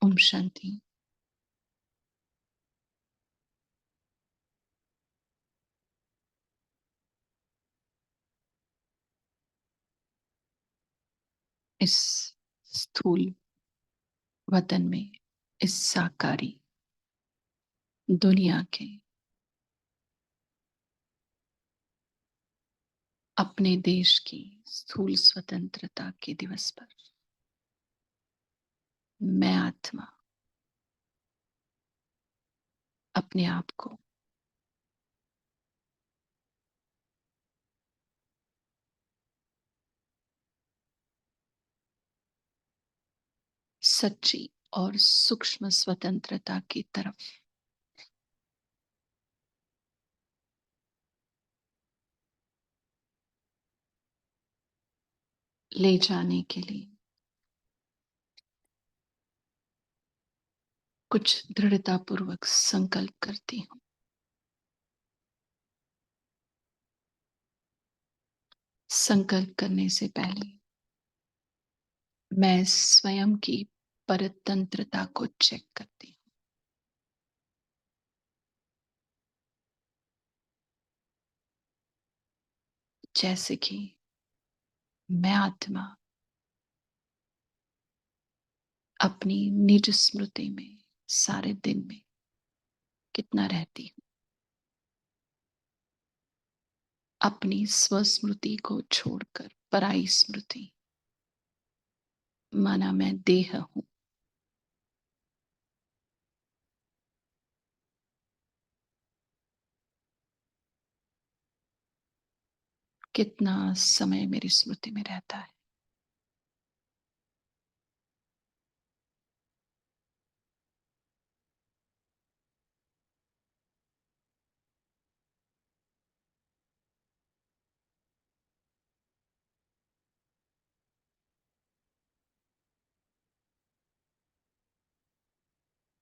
ओम शांति। इस स्थूल वतन में, इस साकारी दुनिया के अपने देश की स्थूल स्वतंत्रता के दिवस पर मैं आत्मा अपने आप को सच्ची और सूक्ष्म स्वतंत्रता की तरफ ले जाने के लिए कुछ दृढ़तापूर्वक संकल्प करती हूँ। संकल्प करने से पहले मैं स्वयं की परतंत्रता को चेक करती हूँ। जैसे कि मैं आत्मा अपनी निज स्मृति में सारे दिन में कितना रहती हूँ। अपनी स्वस्मृति को छोड़कर पराई स्मृति, माना मैं देह हूं, कितना समय मेरी स्मृति में रहता है।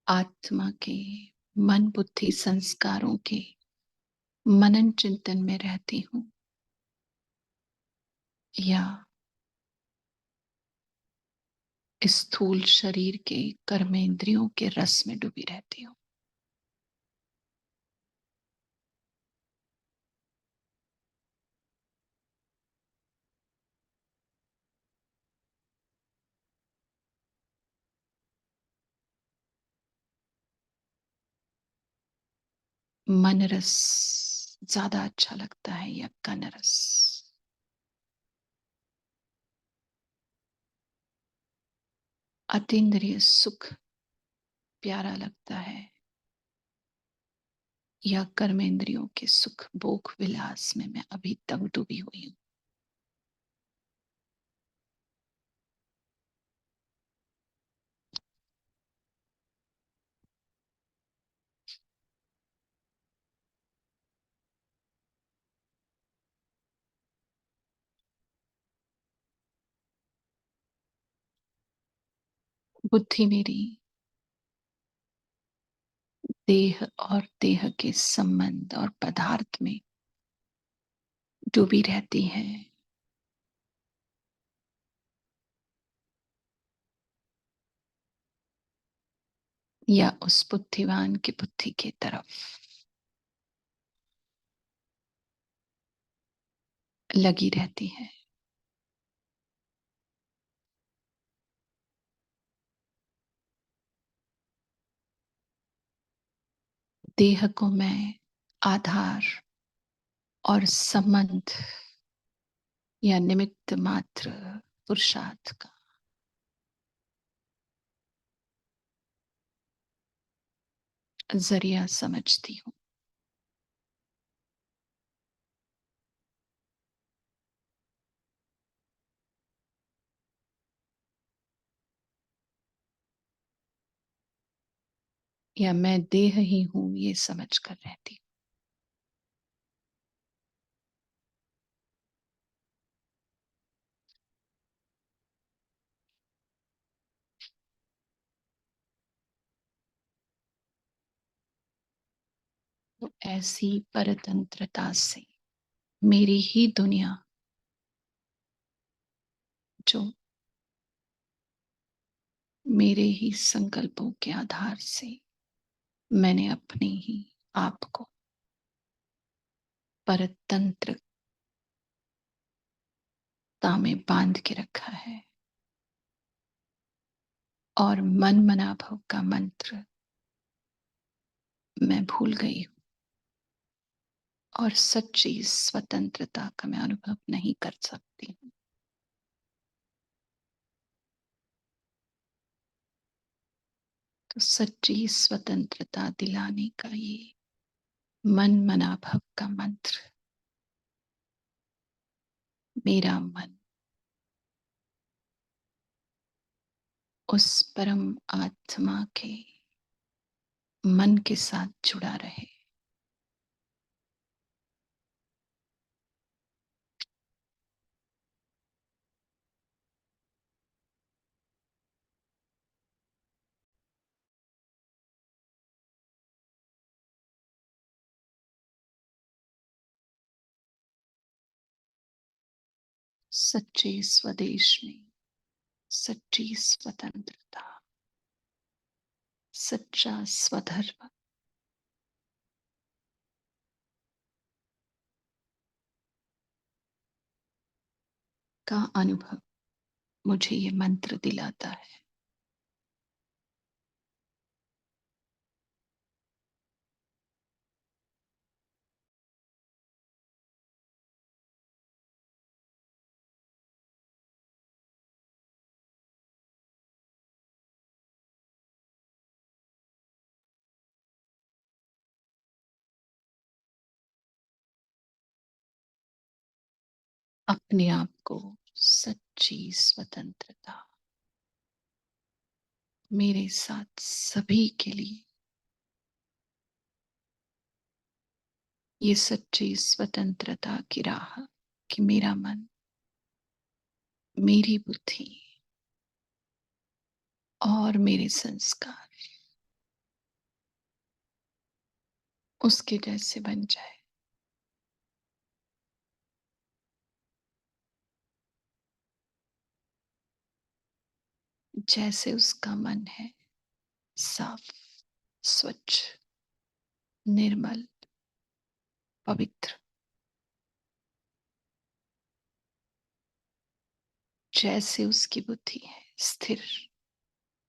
आत्मा के मन बुद्धि संस्कारों के मनन चिंतन में रहती हूं या स्थूल शरीर के कर्मेंद्रियों के रस में डूबी रहती हूं। मन रस ज्यादा अच्छा लगता है या कन रस? अतीन्द्रिय सुख प्यारा लगता है या कर्मेंद्रियों के सुख भोग विलास में मैं अभी तक डूबी हुई हूं? बुद्धि मेरी देह और देह के संबंध और पदार्थ में डूबी रहती है या उस बुद्धिवान की बुद्धि की तरफ लगी रहती है? देह को मैं आधार और संबंध या निमित्त मात्र पुरुषार्थ का जरिया समझती हूँ। या मैं देह ही हूं ये समझ कर रहती हूँ। तो ऐसी परतंत्रता से मेरी ही दुनिया जो मेरे ही संकल्पों के आधार से मैंने अपने ही आप को परतंत्रता में बांध के रखा है और मन मनाभव का मंत्र मैं भूल गई हूं और सच्ची स्वतंत्रता का मैं अनुभव नहीं कर सकती हूं। तो सच्ची स्वतंत्रता दिलाने का ये मन मनाभव का मंत्र मेरा मन उस परम आत्मा के मन के साथ जुड़ा रहे। सच्चे स्वदेश में सच्ची स्वतंत्रता, सच्चा स्वधर्म का अनुभव मुझे ये मंत्र दिलाता है। अपने आप को सच्ची स्वतंत्रता मेरे साथ सभी के लिए, ये सच्ची स्वतंत्रता की राह कि मेरा मन, मेरी बुद्धि और मेरे संस्कार उसके जैसे बन जाए। जैसे उसका मन है, साफ, स्वच्छ, निर्मल, पवित्र। जैसे उसकी बुद्धि है, स्थिर,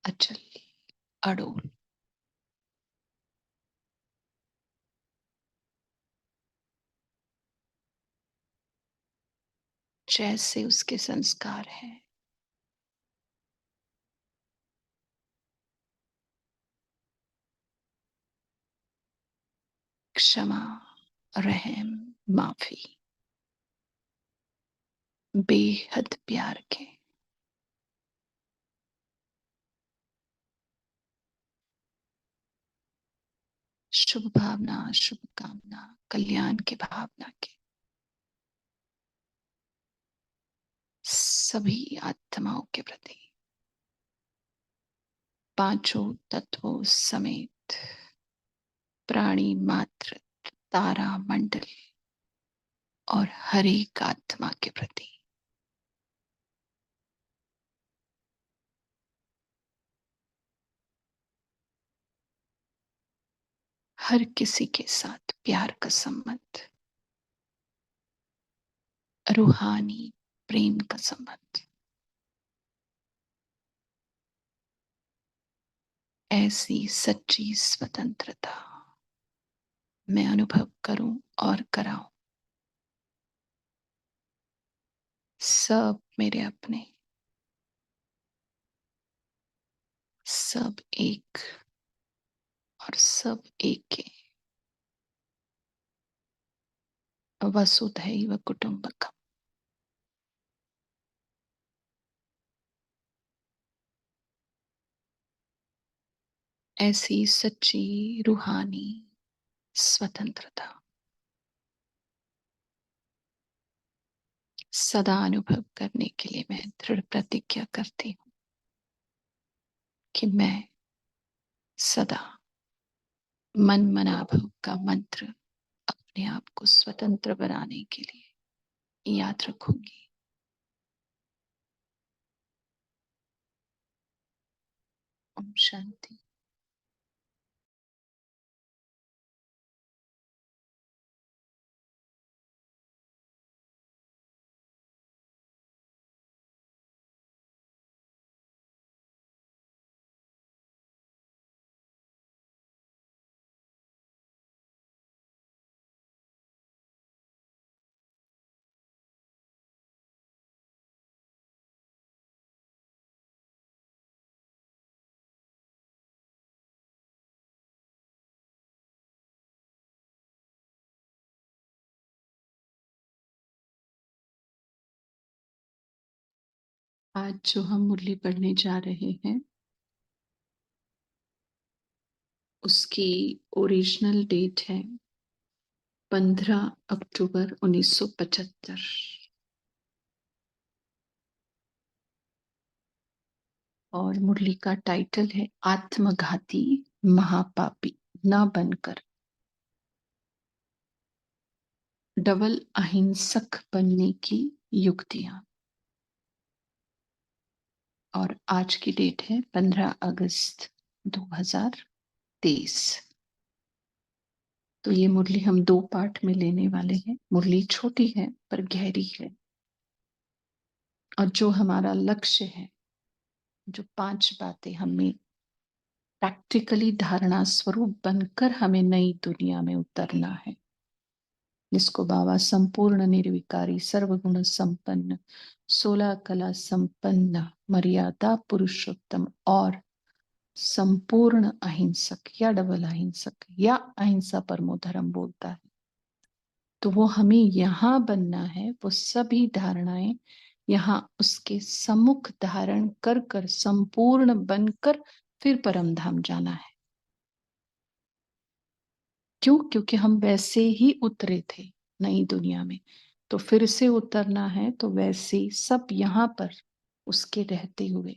अचल, अड़ोल। जैसे उसके संस्कार हैं, क्षमा, रहम, माफी, बेहद प्यार के, शुभ भावना, शुभकामना, कल्याण की भावना के, सभी आत्माओं के प्रति, पांचों तत्वों समेत, प्राणी मात्र, तारा मंडल और हर एक आत्मा के प्रति, हर किसी के साथ प्यार का संबंध, रूहानी प्रेम का संबंध, ऐसी सच्ची स्वतंत्रता मैं अनुभव करूं और कराऊं। सब मेरे अपने, सब एक और सब एक के, वसुधैव कुटुंबकम। ऐसी सच्ची रूहानी स्वतंत्रता सदा अनुभव करने के लिए मैं दृढ़ प्रतिज्ञा करती हूँ कि मैं सदा मन मनाभव का मंत्र अपने आप को स्वतंत्र बनाने के लिए याद रखूंगी। ओम शांति। आज जो हम मुरली पढ़ने जा रहे हैं उसकी ओरिजिनल डेट है 15 अक्टूबर 1975 और मुरली का टाइटल है आत्मघाती महापापी न बनकर डबल अहिंसक बनने की युक्तियां। और आज की डेट है 15 अगस्त 2023। तो ये मुरली हम 2 पार्ट में लेने वाले हैं। मुरली छोटी है पर गहरी है और जो हमारा लक्ष्य है, जो 5 बातें हमें प्रैक्टिकली धारणा स्वरूप बनकर हमें नई दुनिया में उतरना है, जिसको बाबा संपूर्ण निर्विकारी सर्वगुण संपन्न 16 कला संपन्न मर्यादा पुरुषोत्तम और संपूर्ण अहिंसक या डबल अहिंसक या अहिंसा परमो धर्म बोलता है। तो वो हमें यहां बनना है। वो सभी धारणाएं यहाँ उसके सम्मुख धारण कर कर संपूर्ण बनकर फिर परम धाम जाना है। क्यों? क्योंकि हम वैसे ही उतरे थे नई दुनिया में, तो फिर से उतरना है। तो वैसे सब यहाँ पर उसके रहते हुए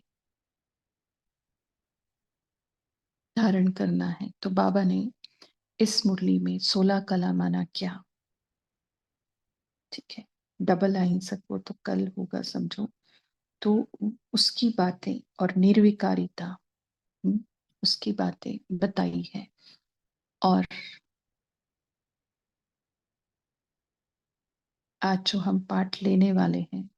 धारण करना है। तो बाबा ने इस मुरली में 16 कला माना क्या? ठीक है, डबल अहिंसक वो तो कल होगा समझो। तो उसकी बातें और निर्विकारिता, उसकी बातें बताई है। और आज जो हम पाठ लेने वाले हैं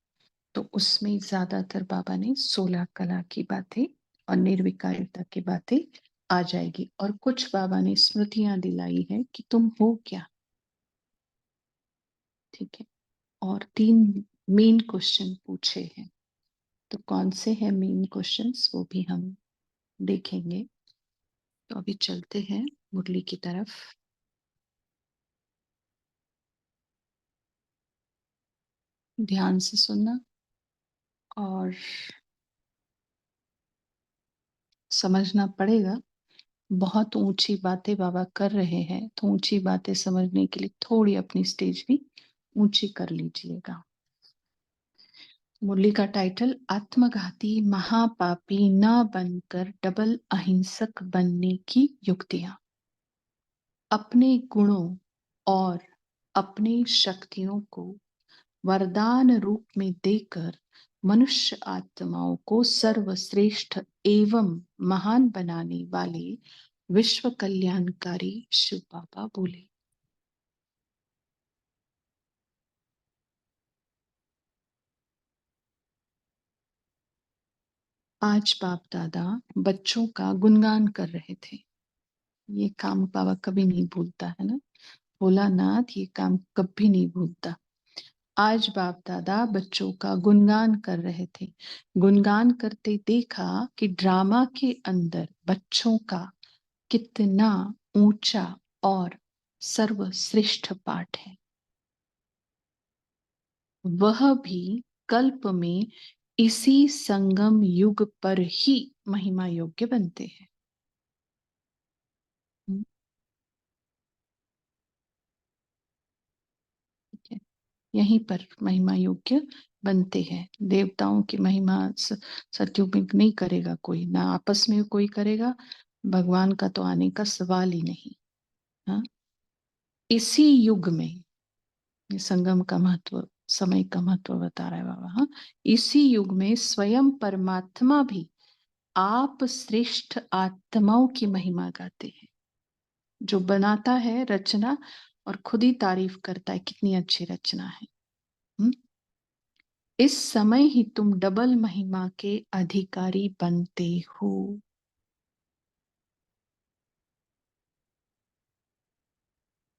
तो उसमें ज्यादातर बाबा ने 16 कला की बातें और निर्विकारिता की बातें आ जाएगी। और कुछ बाबा ने स्मृतियां दिलाई है कि तुम हो क्या। ठीक है। और 3 मेन क्वेश्चन पूछे हैं। तो कौन से हैं मेन क्वेश्चंस वो भी हम देखेंगे। तो अभी चलते हैं मुरली की तरफ। ध्यान से सुनना और समझना पड़ेगा। बहुत ऊंची बातें बाबा कर रहे हैं, तो ऊंची बातें समझने के लिए थोड़ी अपनी स्टेज भी ऊंची कर लीजिएगा। मुरली का टाइटल आत्मघाती महापापी न बनकर डबल अहिंसक बनने की युक्तियां। अपने गुणों और अपनी शक्तियों को वरदान रूप में देकर मनुष्य आत्माओं को सर्वश्रेष्ठ एवं महान बनाने वाले विश्व कल्याणकारी शिव बाबा बोले। आज बाप दादा बच्चों का गुणगान कर रहे थे। ये काम बाबा कभी नहीं भूलता है ना। भोलानाथ ये काम कभी नहीं भूलता। आज बाप दादा बच्चों का गुणगान कर रहे थे। गुणगान करते देखा कि ड्रामा के अंदर बच्चों का कितना ऊंचा और सर्वश्रेष्ठ पाठ है। वह भी कल्प में इसी संगम युग पर ही महिमा योग्य बनते हैं। ठीक है, यहीं पर महिमा योग्य बनते हैं। देवताओं की महिमा सतयुग में नहीं करेगा कोई, ना आपस में कोई करेगा। भगवान का तो आने का सवाल ही नहीं। हाँ, इसी युग में ये संगम का महत्व, समय का महत्व बता रहा है बाबा। हाँ, इसी युग में स्वयं परमात्मा भी आप श्रेष्ठ आत्माओं की महिमा गाते हैं। जो बनाता है रचना और खुद ही तारीफ करता है कितनी अच्छी रचना है। हुँ? इस समय ही तुम डबल महिमा के अधिकारी बनते हो।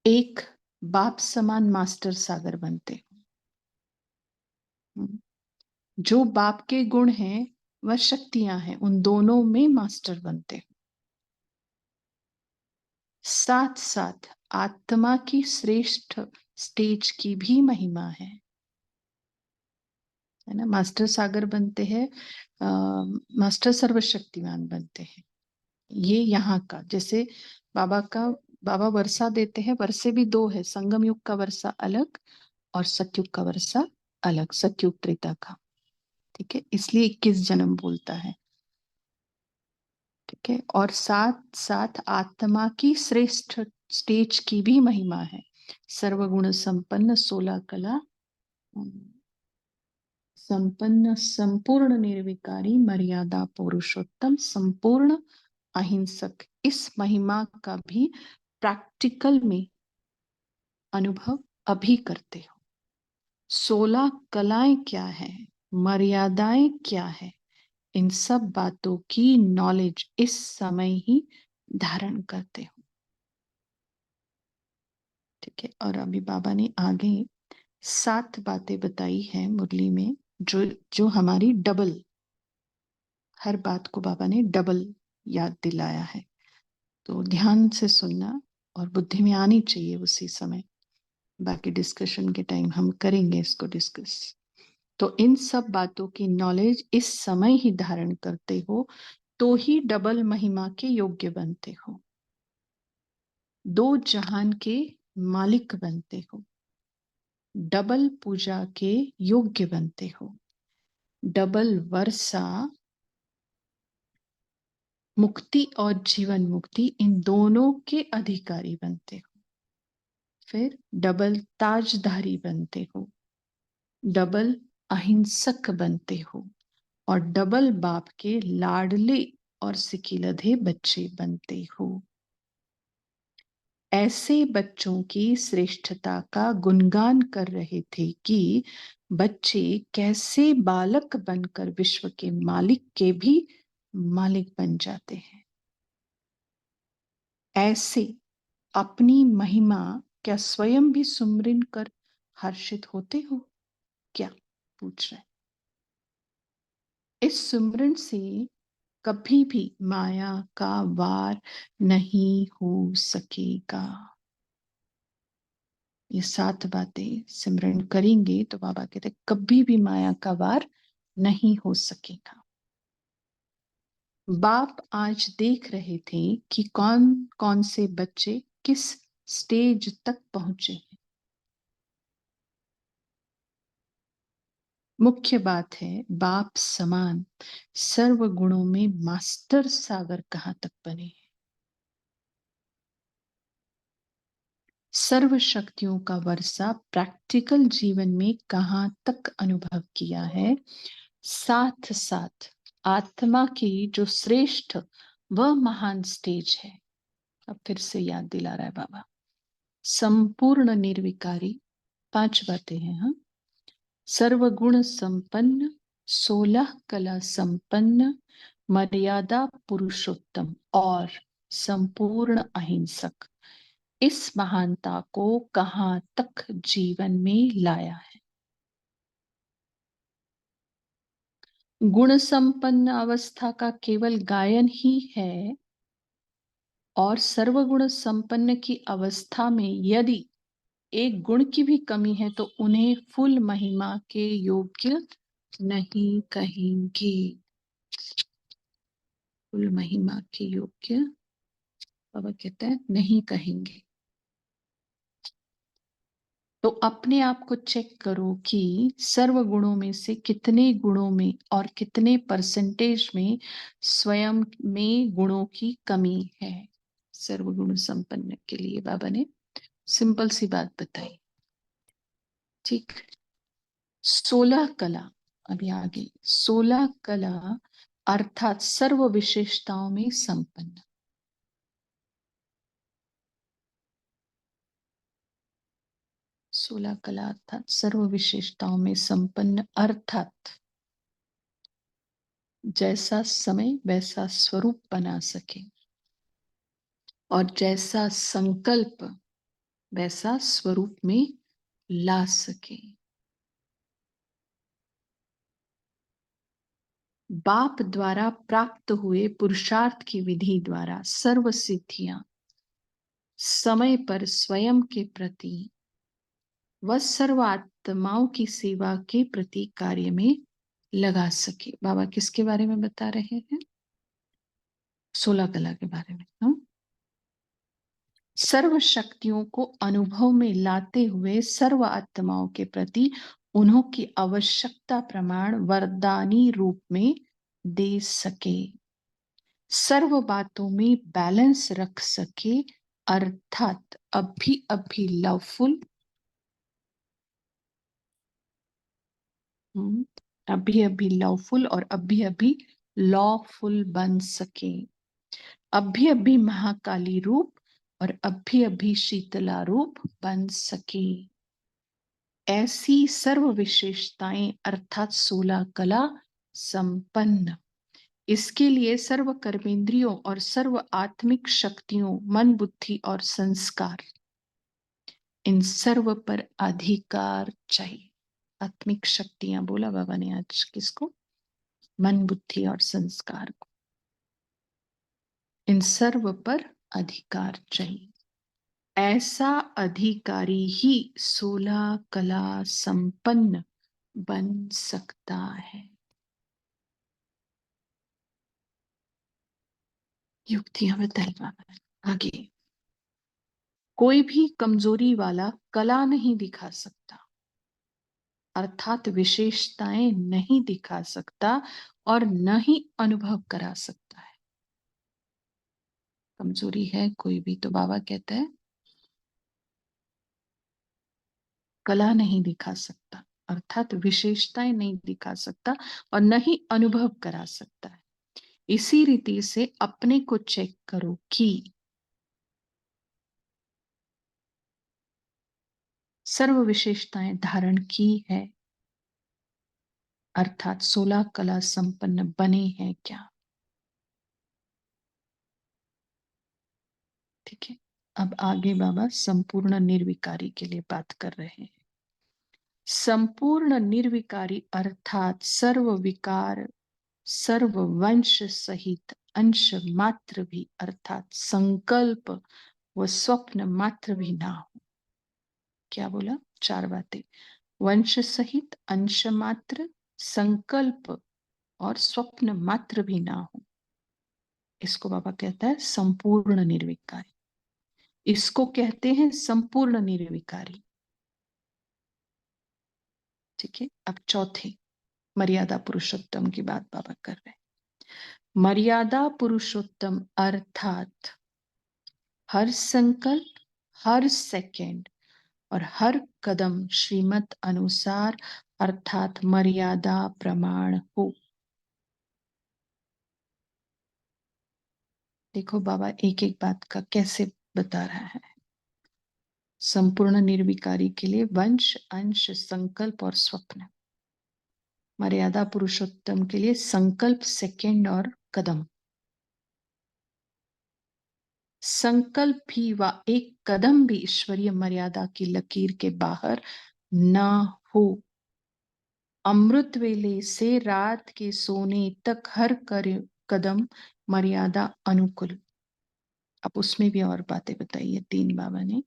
एक बाप समान मास्टर सागर बनते हो। जो बाप के गुण हैं वह शक्तियां हैं, उन दोनों में मास्टर बनते हो। साथ साथ आत्मा की श्रेष्ठ स्टेज की भी महिमा है ना। मास्टर सागर बनते हैं, मास्टर सर्वशक्तिमान बनते हैं। ये यहाँ का जैसे बाबा का, बाबा वर्षा देते हैं, वर्षे भी दो है, संगम युग का वर्षा अलग और सतयुग का वर्षा अलग, सतयुग त्रेता का। ठीक है, इसलिए 21 जन्म बोलता है। ठीक है, और साथ साथ आत्मा की श्रेष्ठ स्टेज की भी महिमा है। सर्वगुण संपन्न, 16 कला संपन्न, संपूर्ण निर्विकारी, मर्यादा पुरुषोत्तम, संपूर्ण अहिंसक। इस महिमा का भी प्रैक्टिकल में अनुभव अभी करते हो। 16 कलाएं क्या है, मर्यादाएं क्या है, इन सब बातों की नॉलेज इस समय ही धारण करते हो। ठीक है, और अभी बाबा ने आगे 7 बातें बताई है मुरली में, जो जो हमारी डबल, हर बात को बाबा ने डबल याद दिलाया है। तो ध्यान से सुनना और बुद्धि में आनी चाहिए उसी समय। बाकी डिस्कशन के टाइम हम करेंगे इसको डिस्कस। तो इन सब बातों की नॉलेज इस समय ही धारण करते हो तो ही डबल महिमा के योग्य बनते हो, दो जहान के मालिक बनते हो, डबल पूजा के योग्य बनते हो, डबल वर्षा, मुक्ति और जीवन मुक्ति, इन दोनों के अधिकारी बनते हो। फिर डबल ताजधारी बनते हो, डबल अहिंसक बनते हो और डबल बाप के लाडले और सिकिलधे बच्चे बनते हो। ऐसे बच्चों की श्रेष्ठता का गुणगान कर रहे थे कि बच्चे कैसे बालक बनकर विश्व के मालिक के भी मालिक बन जाते हैं। ऐसे अपनी महिमा क्या स्वयं भी सुमरिन कर हर्षित होते हो क्या, पूछ रहे। इस सुमरन से कभी भी माया का वार नहीं हो सकेगा। ये 7 बातें सिमरन करेंगे तो बाबा कहते कभी भी माया का वार नहीं हो सकेगा। बाप आज देख रहे थे कि कौन कौन से बच्चे किस स्टेज तक पहुंचे हैं। मुख्य बात है बाप समान सर्व गुणों में मास्टर सागर कहां तक बने हैं। सर्व शक्तियों का वर्षा प्रैक्टिकल जीवन में कहां तक अनुभव किया है। साथ साथ आत्मा की जो श्रेष्ठ वह महान स्टेज है। अब फिर से याद दिला रहा है बाबा। संपूर्ण निर्विकारी, 5 बातें हैं। हाँ, सर्वगुण संपन्न, 16 कला संपन्न, मर्यादा पुरुषोत्तम और संपूर्ण अहिंसक। इस महानता को कहां तक जीवन में लाया है। गुण संपन्न अवस्था का केवल गायन ही है और सर्वगुण संपन्न की अवस्था में यदि एक गुण की भी कमी है तो उन्हें फुल महिमा के योग्य नहीं कहेंगे। फुल महिमा के योग्य बाबा कहते हैं नहीं कहेंगे। तो अपने आप को चेक करो कि सर्व गुणों में से कितने गुणों में और कितने परसेंटेज में स्वयं में गुणों की कमी है। सर्वगुण संपन्न के लिए बाबा ने सिंपल सी बात बताई। ठीक, 16 कला, अभी आगे 16 कला अर्थात सर्व विशेषताओं में संपन्न। सोलह कला अर्थात सर्व विशेषताओं में संपन्न, अर्थात जैसा समय वैसा स्वरूप बना सके और जैसा संकल्प वैसा स्वरूप में ला सके। बाप द्वारा प्राप्त हुए पुरुषार्थ की विधि द्वारा सर्व सिद्धियां समय पर स्वयं के प्रति व सर्व आत्माओं की सेवा के प्रति कार्य में लगा सके। बाबा किसके बारे में बता रहे हैं? सोलह कला के बारे में। सर्व शक्तियों को अनुभव में लाते हुए सर्व आत्माओं के प्रति उन्हों की आवश्यकता प्रमाण वरदानी रूप में दे सके, सर्व बातों में बैलेंस रख सके, अर्थात अभी लवफुल, अभी लवफुल और अभी लॉफुल बन सके, अभी महाकाली रूप और अभी शीतला रूप बन सके। ऐसी सर्व विशेषताएं अर्थात 16 कला संपन्न। इसके लिए सर्व कर्मेंद्रियों और सर्व आत्मिक शक्तियों, मन, बुद्धि और संस्कार, इन सर्व पर अधिकार चाहिए। आत्मिक शक्तियां बोला बाबा ने आज किसको? मन, बुद्धि और संस्कार को। इन सर्व पर अधिकार चाहिए। ऐसा अधिकारी ही 16 कला संपन्न बन सकता है। युक्तियां बताई बाबा ने। आगे, कोई भी कमजोरी वाला कला नहीं दिखा सकता, अर्थात विशेषताएं नहीं दिखा सकता और न ही अनुभव करा सकता है। कमजोरी है कोई भी तो बाबा कहते हैं कला नहीं दिखा सकता, अर्थात विशेषताएं नहीं दिखा सकता और न ही अनुभव करा सकता है। इसी रीति से अपने को चेक करो कि सर्व विशेषताएं धारण की है, अर्थात 16 कला संपन्न बने हैं क्या? ठीक है। अब आगे बाबा संपूर्ण निर्विकारी के लिए बात कर रहे हैं। संपूर्ण निर्विकारी अर्थात सर्व विकार, सर्व वंश सहित अंश मात्र भी, अर्थात संकल्प व स्वप्न मात्र भी ना हो। क्या बोला? 4 बातें। वंश सहित, अंश मात्र, संकल्प और स्वप्न मात्र भी ना हो। इसको बाबा कहता है संपूर्ण निर्विकारी। इसको कहते हैं संपूर्ण निर्विकारी। ठीक है। अब चौथे मर्यादा पुरुषोत्तम की बात बाबा कर रहे हैं। मर्यादा पुरुषोत्तम अर्थात हर संकल्प, हर सेकंड और हर कदम श्रीमत अनुसार अर्थात मर्यादा प्रमाण हो। देखो बाबा एक एक बात का कैसे बता रहा है। संपूर्ण निर्विकारी के लिए वंश, अंश, संकल्प और स्वप्न। मर्यादा पुरुषोत्तम के लिए संकल्प, सेकंड और कदम। संकल्प भी व एक कदम भी ईश्वरीय मर्यादा की लकीर के बाहर ना हो। अमृत वेले से रात के सोने तक हर कदम मर्यादा अनुकूल। अब उसमें भी और बातें बताई है 3 बाबा ने।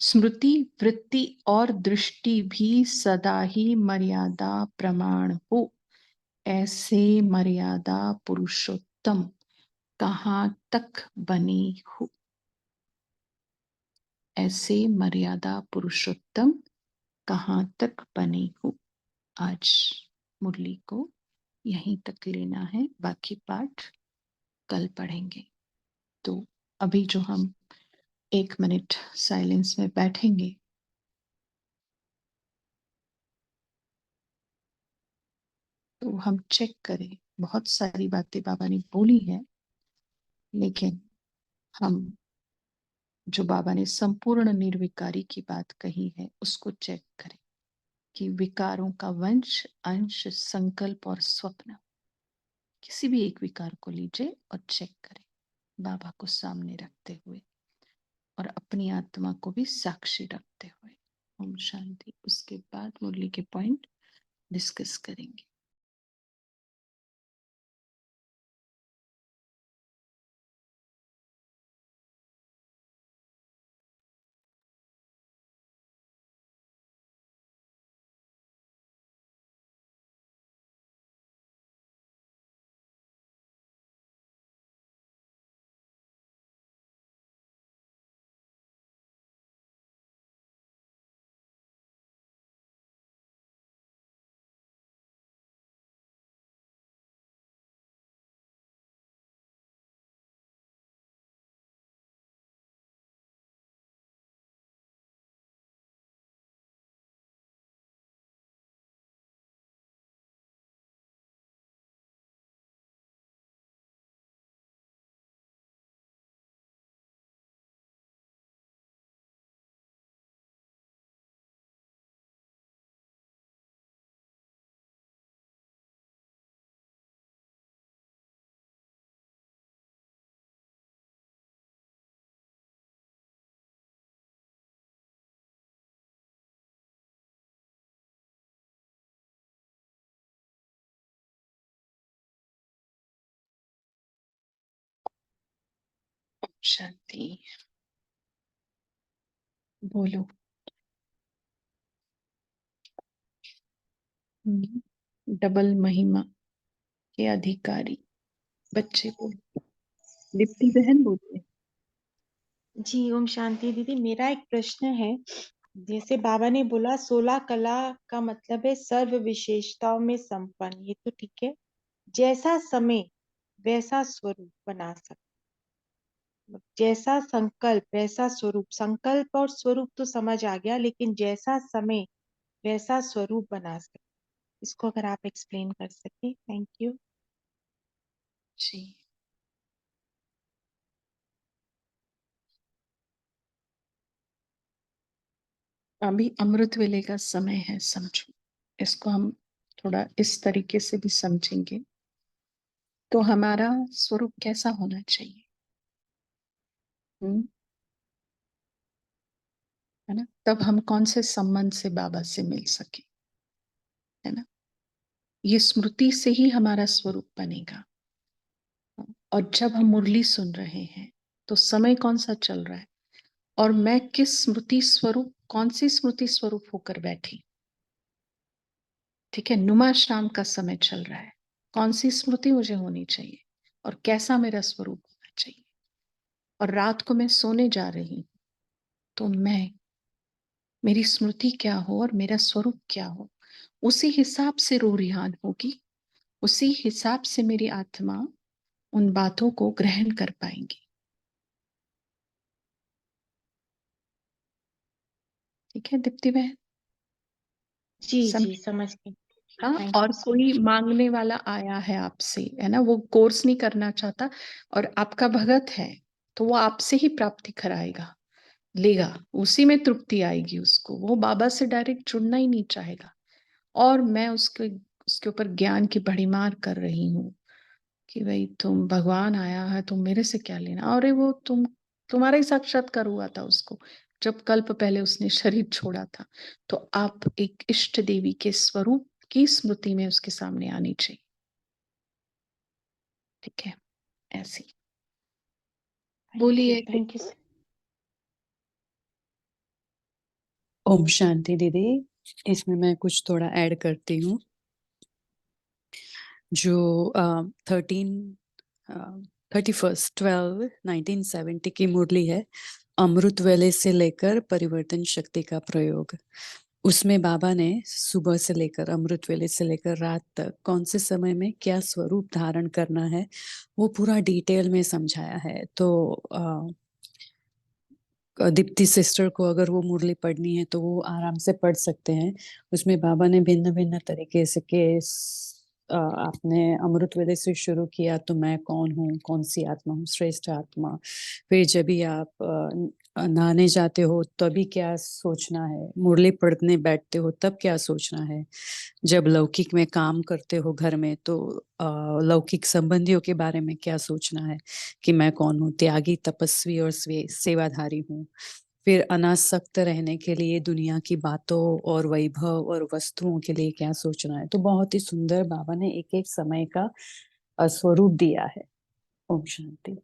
स्मृति, वृत्ति और दृष्टि भी सदा ही मर्यादा प्रमाण हो। ऐसे मर्यादा पुरुषोत्तम कहाँ तक बने हो। ऐसे मर्यादा पुरुषोत्तम कहाँ तक बने हो। आज मुरली को यहीं तक लेना है, बाकी पाठ कल पढ़ेंगे। तो अभी जो हम 1 मिनट साइलेंस में बैठेंगे, तो हम चेक करें बहुत सारी बातें बाबा ने बोली है, लेकिन हम जो बाबा ने संपूर्ण निर्विकारी की बात कही है उसको चेक करें कि विकारों का वंश, अंश, संकल्प और स्वप्न, किसी भी एक विकार को लीजिए और चेक करें बाबा को सामने रखते हुए और अपनी आत्मा को भी साक्षी रखते हुए। ओम शांति। उसके बाद मुरली के पॉइंट डिस्कस करेंगे। शांति। बोलो। डबल महिमा के अधिकारी बच्चे बोलो। दीप्ति बहन बोलिए। जी ओम शांति दीदी। मेरा एक प्रश्न है, जैसे बाबा ने बोला 16 कला का मतलब है सर्व विशेषताओं में संपन्न, ये तो ठीक है। जैसा समय वैसा स्वरूप बना सकते, जैसा संकल्प वैसा स्वरूप, संकल्प और स्वरूप तो समझ आ गया, लेकिन जैसा समय वैसा स्वरूप बना सकते, इसको अगर आप एक्सप्लेन कर सके, थैंक यू। जी, अभी अमृत वेले का समय है, समझो। इसको हम थोड़ा इस तरीके से भी समझेंगे तो हमारा स्वरूप कैसा होना चाहिए। हम्म, है ना। तब हम कौन से संबंध से बाबा से मिल सके, है ना। ये स्मृति से ही हमारा स्वरूप बनेगा। और जब हम मुरली सुन रहे हैं तो समय कौन सा चल रहा है और मैं किस स्मृति स्वरूप, कौन सी स्मृति स्वरूप होकर बैठी। ठीक है, नुमा शाम का समय चल रहा है, कौन सी स्मृति मुझे होनी चाहिए और कैसा मेरा स्वरूप होना चाहिए। और रात को मैं सोने जा रही हूं तो मैं, मेरी स्मृति क्या हो और मेरा स्वरूप क्या हो, उसी हिसाब से रूह रिहान होगी, उसी हिसाब से मेरी आत्मा उन बातों को ग्रहण कर पाएंगी। ठीक है दीप्ति बहन, जी समझ। जी समझ गई। हाँ, थैंक और यू सो कोई मच। मांगने वाला आया है आपसे, है ना, वो कोर्स नहीं करना चाहता और आपका भगत है, तो वो आपसे ही प्राप्ति कराएगा, लेगा, उसी में तृप्ति आएगी उसको, वो बाबा से डायरेक्ट जुड़ना ही नहीं चाहेगा। और मैं उसके उसके ऊपर ज्ञान की भड़ीमार कर रही हूँ कि भाई तुम, भगवान आया है, तुम मेरे से क्या लेना। अरे वो तुम्हारा ही साक्षात्कार हुआ था उसको, जब कल्प पहले उसने शरीर छोड़ा था। तो आप एक इष्ट देवी के स्वरूप की स्मृति में उसके सामने आनी चाहिए। ठीक है, ऐसी बोलिए। Thank you. ओम शांति दीदी। इसमें मैं कुछ थोड़ा ऐड करती हूँ। जो 1970 की मुरली है, अमृत वेले से लेकर परिवर्तन शक्ति का प्रयोग, उसमें बाबा ने सुबह से लेकर, अमृत वेले से लेकर रात तक कौन से समय में क्या स्वरूप धारण करना है वो पूरा डिटेल में समझाया है। तो दीप्ति सिस्टर को अगर वो मुरली पढ़नी है तो वो आराम से पढ़ सकते हैं। उसमें बाबा ने भिन्न भिन्न तरीके से के आपने अमृत वेले से शुरू किया तो मैं कौन हूँ, कौन सी आत्मा हूँ, श्रेष्ठ आत्मा। फिर जब भी आप नहाने जाते हो तभी क्या सोचना है, मुरली पढ़ने बैठते हो तब क्या सोचना है, जब लौकिक में काम करते हो घर में तो लौकिक संबंधियों के बारे में क्या सोचना है कि मैं कौन हूँ, त्यागी, तपस्वी और सेवाधारी हूँ। फिर अनासक्त रहने के लिए दुनिया की बातों और वैभव और वस्तुओं के लिए क्या सोचना है। तो बहुत ही सुंदर बाबा ने एक एक समय का स्वरूप दिया है। ओम शांति।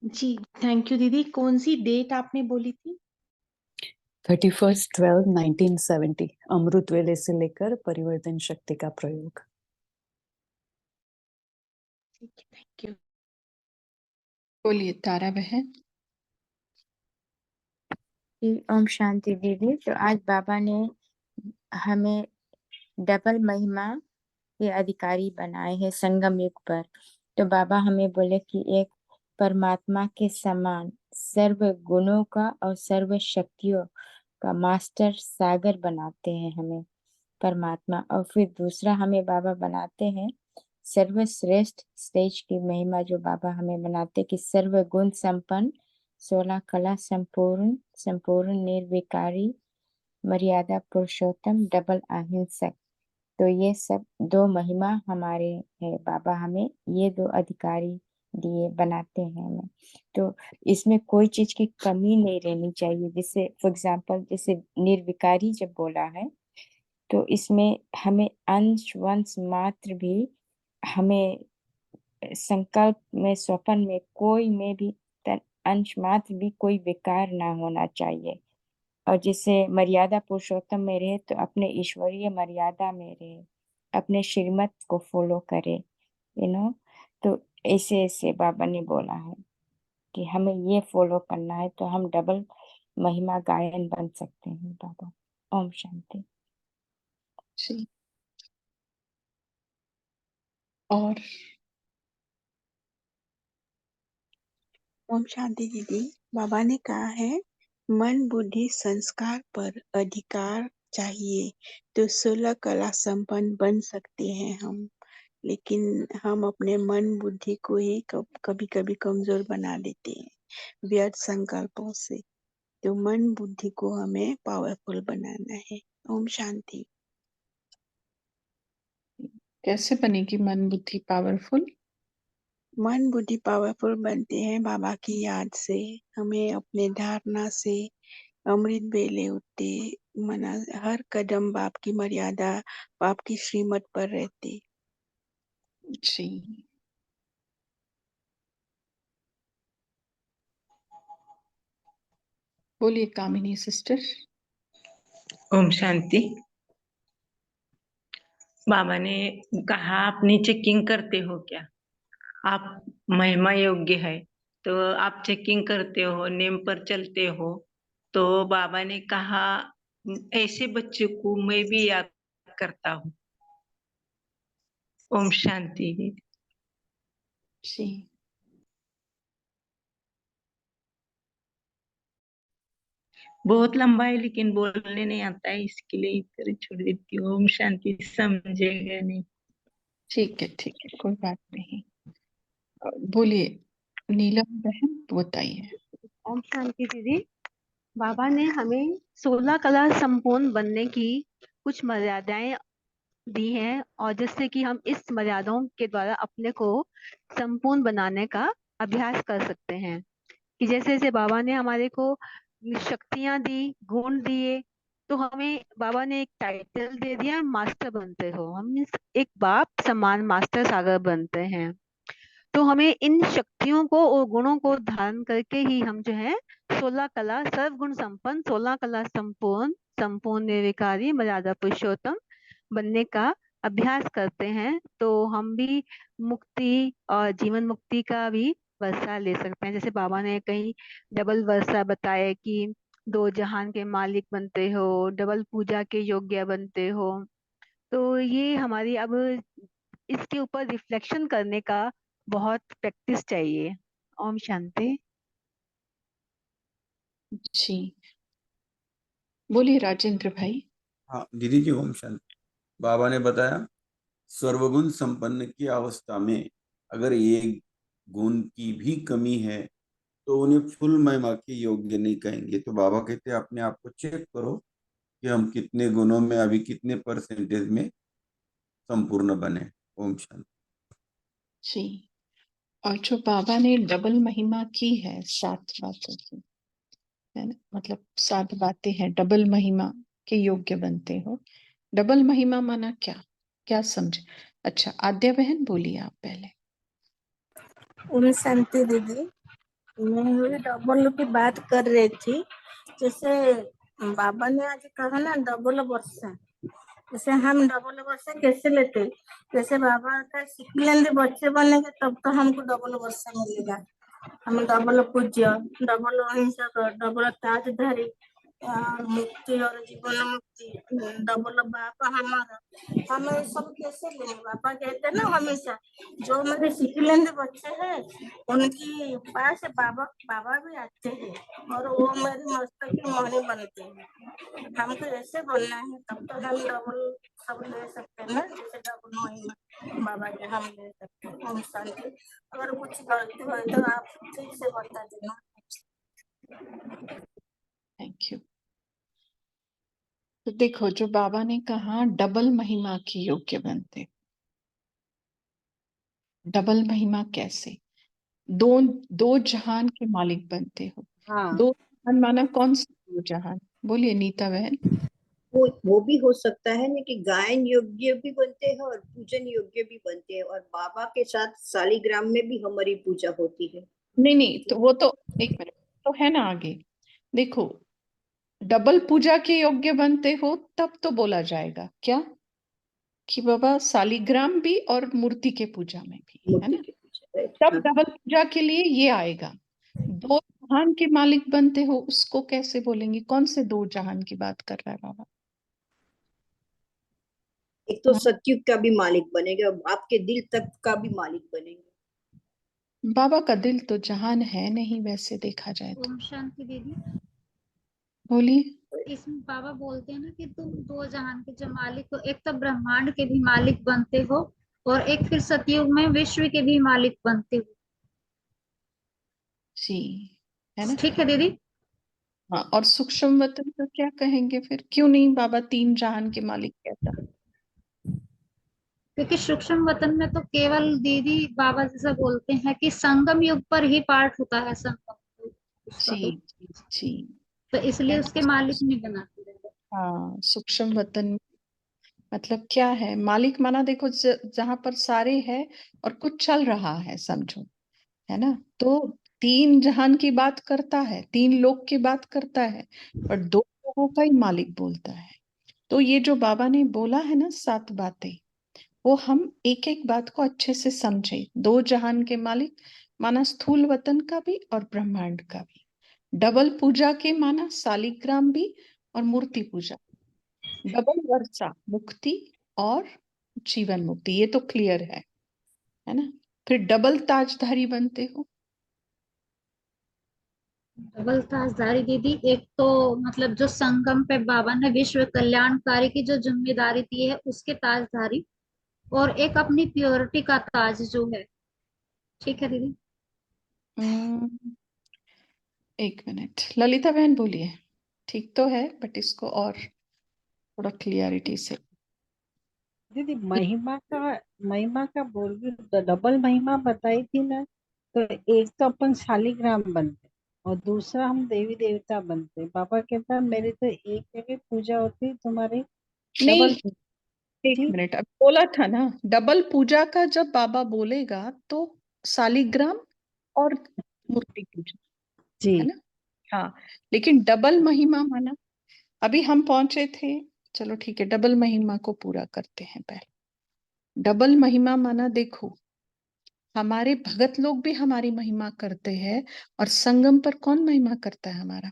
जी, थैंक यू दीदी। कौन सी डेट आपने बोली थी? 31/12/1970 अमृत वेले से लेकर परिवर्तन शक्ति का प्रयोग। ठीक है, थैंक यू। बोलिए तारा बहन। ओम शांति दीदी। तो आज बाबा ने हमें डबल महिमा के अधिकारी बनाए हैं संगम युग पर। तो बाबा हमें बोले कि एक परमात्मा के समान सर्व गुणों का और सर्व शक्तियों का मास्टर सागर बनाते हैं हमें परमात्मा, और फिर दूसरा हमें बाबा बनाते हैं सर्वश्रेष्ठ स्टेज की महिमा, जो बाबा हमें बनाते कि सर्व गुण संपन्न, 16 कला संपूर्ण निर्विकारी, मर्यादा पुरुषोत्तम, डबल अहिंसक। तो ये सब दो महिमा हमारे है, बाबा हमें ये दो अधिकारी दिए बनाते हैं हमें। तो इसमें कोई चीज की कमी नहीं रहनी चाहिए। जैसे फॉर एग्जाम्पल, जैसे निर्विकारी जब बोला है तो इसमें हमें अंश वंश मात्र भी, हमें संकल्प में स्वप्न में कोई में भी अंश मात्र भी कोई विकार ना होना चाहिए। और जिससे मर्यादा पुरुषोत्तम में रहे तो अपने ईश्वरीय मर्यादा में रहे, अपने श्रीमत को फॉलो करे, तो ऐसे ऐसे बाबा ने बोला है कि हमें ये फॉलो करना है तो हम डबल महिमा गायन बन सकते हैं बाबा। ओम शांति। जी। और ओम शांति दीदी। बाबा ने कहा है मन बुद्धि संस्कार पर अधिकार चाहिए तो 16 कला संपन्न बन सकते हैं हम, लेकिन हम अपने मन बुद्धि को ही कभी कभी कमजोर बना देते हैं व्यर्थ संकल्पों से। तो मन बुद्धि को हमें पावरफुल बनाना है। ओम शांति। कैसे बनेगी मन बुद्धि पावरफुल? मन बुद्धि पावरफुल बनते हैं बाबा की याद से, हमें अपने धारणा से, अमृत बेले उठते, मना हर कदम बाप की मर्यादा, बाप की श्रीमत पर रहते। जी। बोलिए कामिनी सिस्टर। ओम शांति। बाबा ने कहा आप नीचे चेकिंग करते हो क्या, आप महिमा योग्य है तो आप चेकिंग करते हो, नेम पर चलते हो। तो बाबा ने कहा ऐसे बच्चों को मैं भी याद करता हूँ। ओम शांति। जी। बहुत लंबा है लेकिन बोलने नहीं आता है, इसके लिए इधर छोड़ देती हूँ। ओम शांति। समझेगा नहीं। ठीक है, कोई बात नहीं। बोलिए नीलम बहन, बताइए। ओम शांति दीदी। बाबा ने हमें 16 कला संपूर्ण बनने की कुछ मर्यादाएं दी हैं, और जिससे कि हम इस मर्यादाओं के द्वारा अपने को संपूर्ण बनाने का अभ्यास कर सकते हैं। कि जैसे जैसे बाबा ने हमारे को शक्तियां दी, गुण दिए, तो हमें बाबा ने एक टाइटल दे दिया, मास्टर बनते हो। हम एक बाप समान मास्टर सागर बनते हैं। तो हमें इन शक्तियों को और गुणों को धारण करके ही हम जो है 16 कला सर्वगुण संपन्न, 16 कला संपूर्ण, संपूर्ण निर्विकारी, मर्यादा पुरुषोत्तम बनने का अभ्यास करते हैं। तो हम भी मुक्ति और जीवन मुक्ति का भी वर्षा ले सकते हैं। जैसे बाबा ने कहीं डबल वर्षा बताया कि 2 जहान के मालिक बनते हो, डबल पूजा के योग्य बनते हो। तो ये हमारी अब इसके ऊपर रिफ्लेक्शन करने का बहुत प्रैक्टिस चाहिए। ओम शांति। जी। बोलिए राजेंद्र भाई। हाँ दीदी जी, ओम शांति। बाबा ने बताया सर्वगुण संपन्न की अवस्था में अगर एक गुण की भी कमी है तो उन्हें फुल महिमा के योग्य नहीं कहेंगे। तो बाबा कहते हैं अपने आप को चेक करो कि हम कितने गुणों में अभी कितने परसेंटेज में संपूर्ण बने। ओम शांति। जी, और जो बाबा ने डबल महिमा की है 7 बातों की, है ना, मतलब 7 बातें हैं डबल महिमा के योग्य बनते हो। डबल महिमा माना क्या, क्या समझे? अच्छा, आद्या बहन बोलिए आप पहले। ओम शांति दीदी, मैं वही डबल की बात कर रही थी। जैसे बाबा ने आज कहा ना डबल वर्षा, जैसे हम डबल वर्षा कैसे लेते? जैसे बाबा का सीख लेंगे बच्चे बनेंगे तब तो हमको डबल वर्षा मिलेगा। हम डबल पूज्य, डबल अहिंसक, डबल ताजधारी, मुक्ति और जीवन मुक्ति, डबल बाप हमारा, हम सब कैसे लेंगे? बाबा कहते हैं ना हमेशा जो मेरे सीख लेंगे बच्चे हैं उनकी पास बाबा बाबा भी आते हैं और वो मेरे मस्तक की मणि बनते हैं। हमको ऐसे बोलना है तब तो हम डबल सब ले सकते हैं ना, जैसे डबल महिमा बाबा के हम ले सकते हैं। ओम शांति। अगर कुछ गलती हो तो आप ठीक से बता देना। Thank you. तो देखो, जो बाबा ने कहा डबल महिमा के योग्य बनते, डबल महिमा कैसे? दो जहान के मालिक बनते हो। हाँ, दो जहान माना कौन सा दो जहान? बोलिए नीता बहन। वो भी हो सकता है ना कि गायन योग्य भी बनते हैं और पूजन योग्य भी बनते हैं, और बाबा के साथ शालिग्राम में भी हमारी पूजा होती है। नहीं, तो वो तो एक मिनट तो है ना आगे। देखो, डबल पूजा के योग्य बनते हो तब तो बोला जाएगा क्या कि बाबा शालिग्राम भी और मूर्ति के पूजा में भी, है मूर्ति ना, की पूजा, राइट? तब हाँ। डबल पूजा के लिए ये आएगा। दो जहान के मालिक बनते हो उसको कैसे बोलेंगे? कौन से दो जहान की बात कर रहा है बाबा? एक तो हाँ? सतयुग का भी मालिक बनेंगे और आपके दिल तक का भी मालिक बनेंगे। बाबा का दिल तो जहान है नहीं वैसे देखा जाए तो। ओम शांति दीदी, बोलिए। इसमें बाबा बोलते हैं ना कि तुम दो जहान के जो मालिक हो, एक तो ब्रह्मांड के भी मालिक बनते हो और एक फिर सतयुग में विश्व के भी मालिक बनते हो। जी, है ना। ठीक है दीदी। हाँ, और सूक्ष्म वतन का क्या कहेंगे फिर? क्यों नहीं बाबा 3 जहान के मालिक कहता? क्योंकि सूक्ष्म वतन में तो केवल दीदी बाबा जैसा बोलते हैं कि संगम युग पर ही पाठ होता है संगम उसका, जी जी जी, तो इसलिए है उसके ना। मालिक नहीं बनाते। हाँ, सूक्ष्म वतन मतलब क्या है? मालिक माना देखो जहां पर सारे है और कुछ चल रहा है समझो, है ना। तो 3 जहान की बात करता है, 3 लोक की बात करता है, पर 2 लोगों का ही मालिक बोलता है। तो ये जो बाबा ने बोला है ना 7 बातें, वो हम एक एक बात को अच्छे से समझे। 2 जहान के मालिक माना स्थूल वतन का भी और ब्रह्मांड का भी। डबल पूजा के माना शालिग्राम भी और मूर्ति पूजा। डबल वर्षा मुक्ति और जीवन मुक्ति, ये तो क्लियर है ना। फिर डबल ताजधारी बनते हो। डबल ताजदारी दीदी, एक तो मतलब जो संगम पे बाबा ने विश्व कल्याणकारी की जो जिम्मेदारी दी है उसके ताजदारी, और एक अपनी प्योरिटी का ताज जो है। ठीक है दीदी। एक मिनट, ललिता बहन बोलिए। ठीक तो है बट इसको और थोड़ा क्लियरिटी से। दीदी महिमा का बोल रही हूँ, डबल महिमा बताई थी ना, तो एक तो अपन शालिग्राम बनते और दूसरा हम देवी देवता बनते। बाबा कहता मेरे तो एक जगह पूजा होती, तुम्हारी नहीं, डबल एक थी। मिनट, अब बोला था ना डबल पूजा का जब बाबा बोलेगा तो शालिग्राम और मूर्ति पूजा, है जी ना। हाँ, लेकिन डबल महिमा माना अभी हम पहुंचे थे। चलो ठीक है, डबल महिमा को पूरा करते हैं पहले। डबल महिमा माना देखो, हमारे भगत लोग भी हमारी महिमा करते हैं, और संगम पर कौन महिमा करता है हमारा?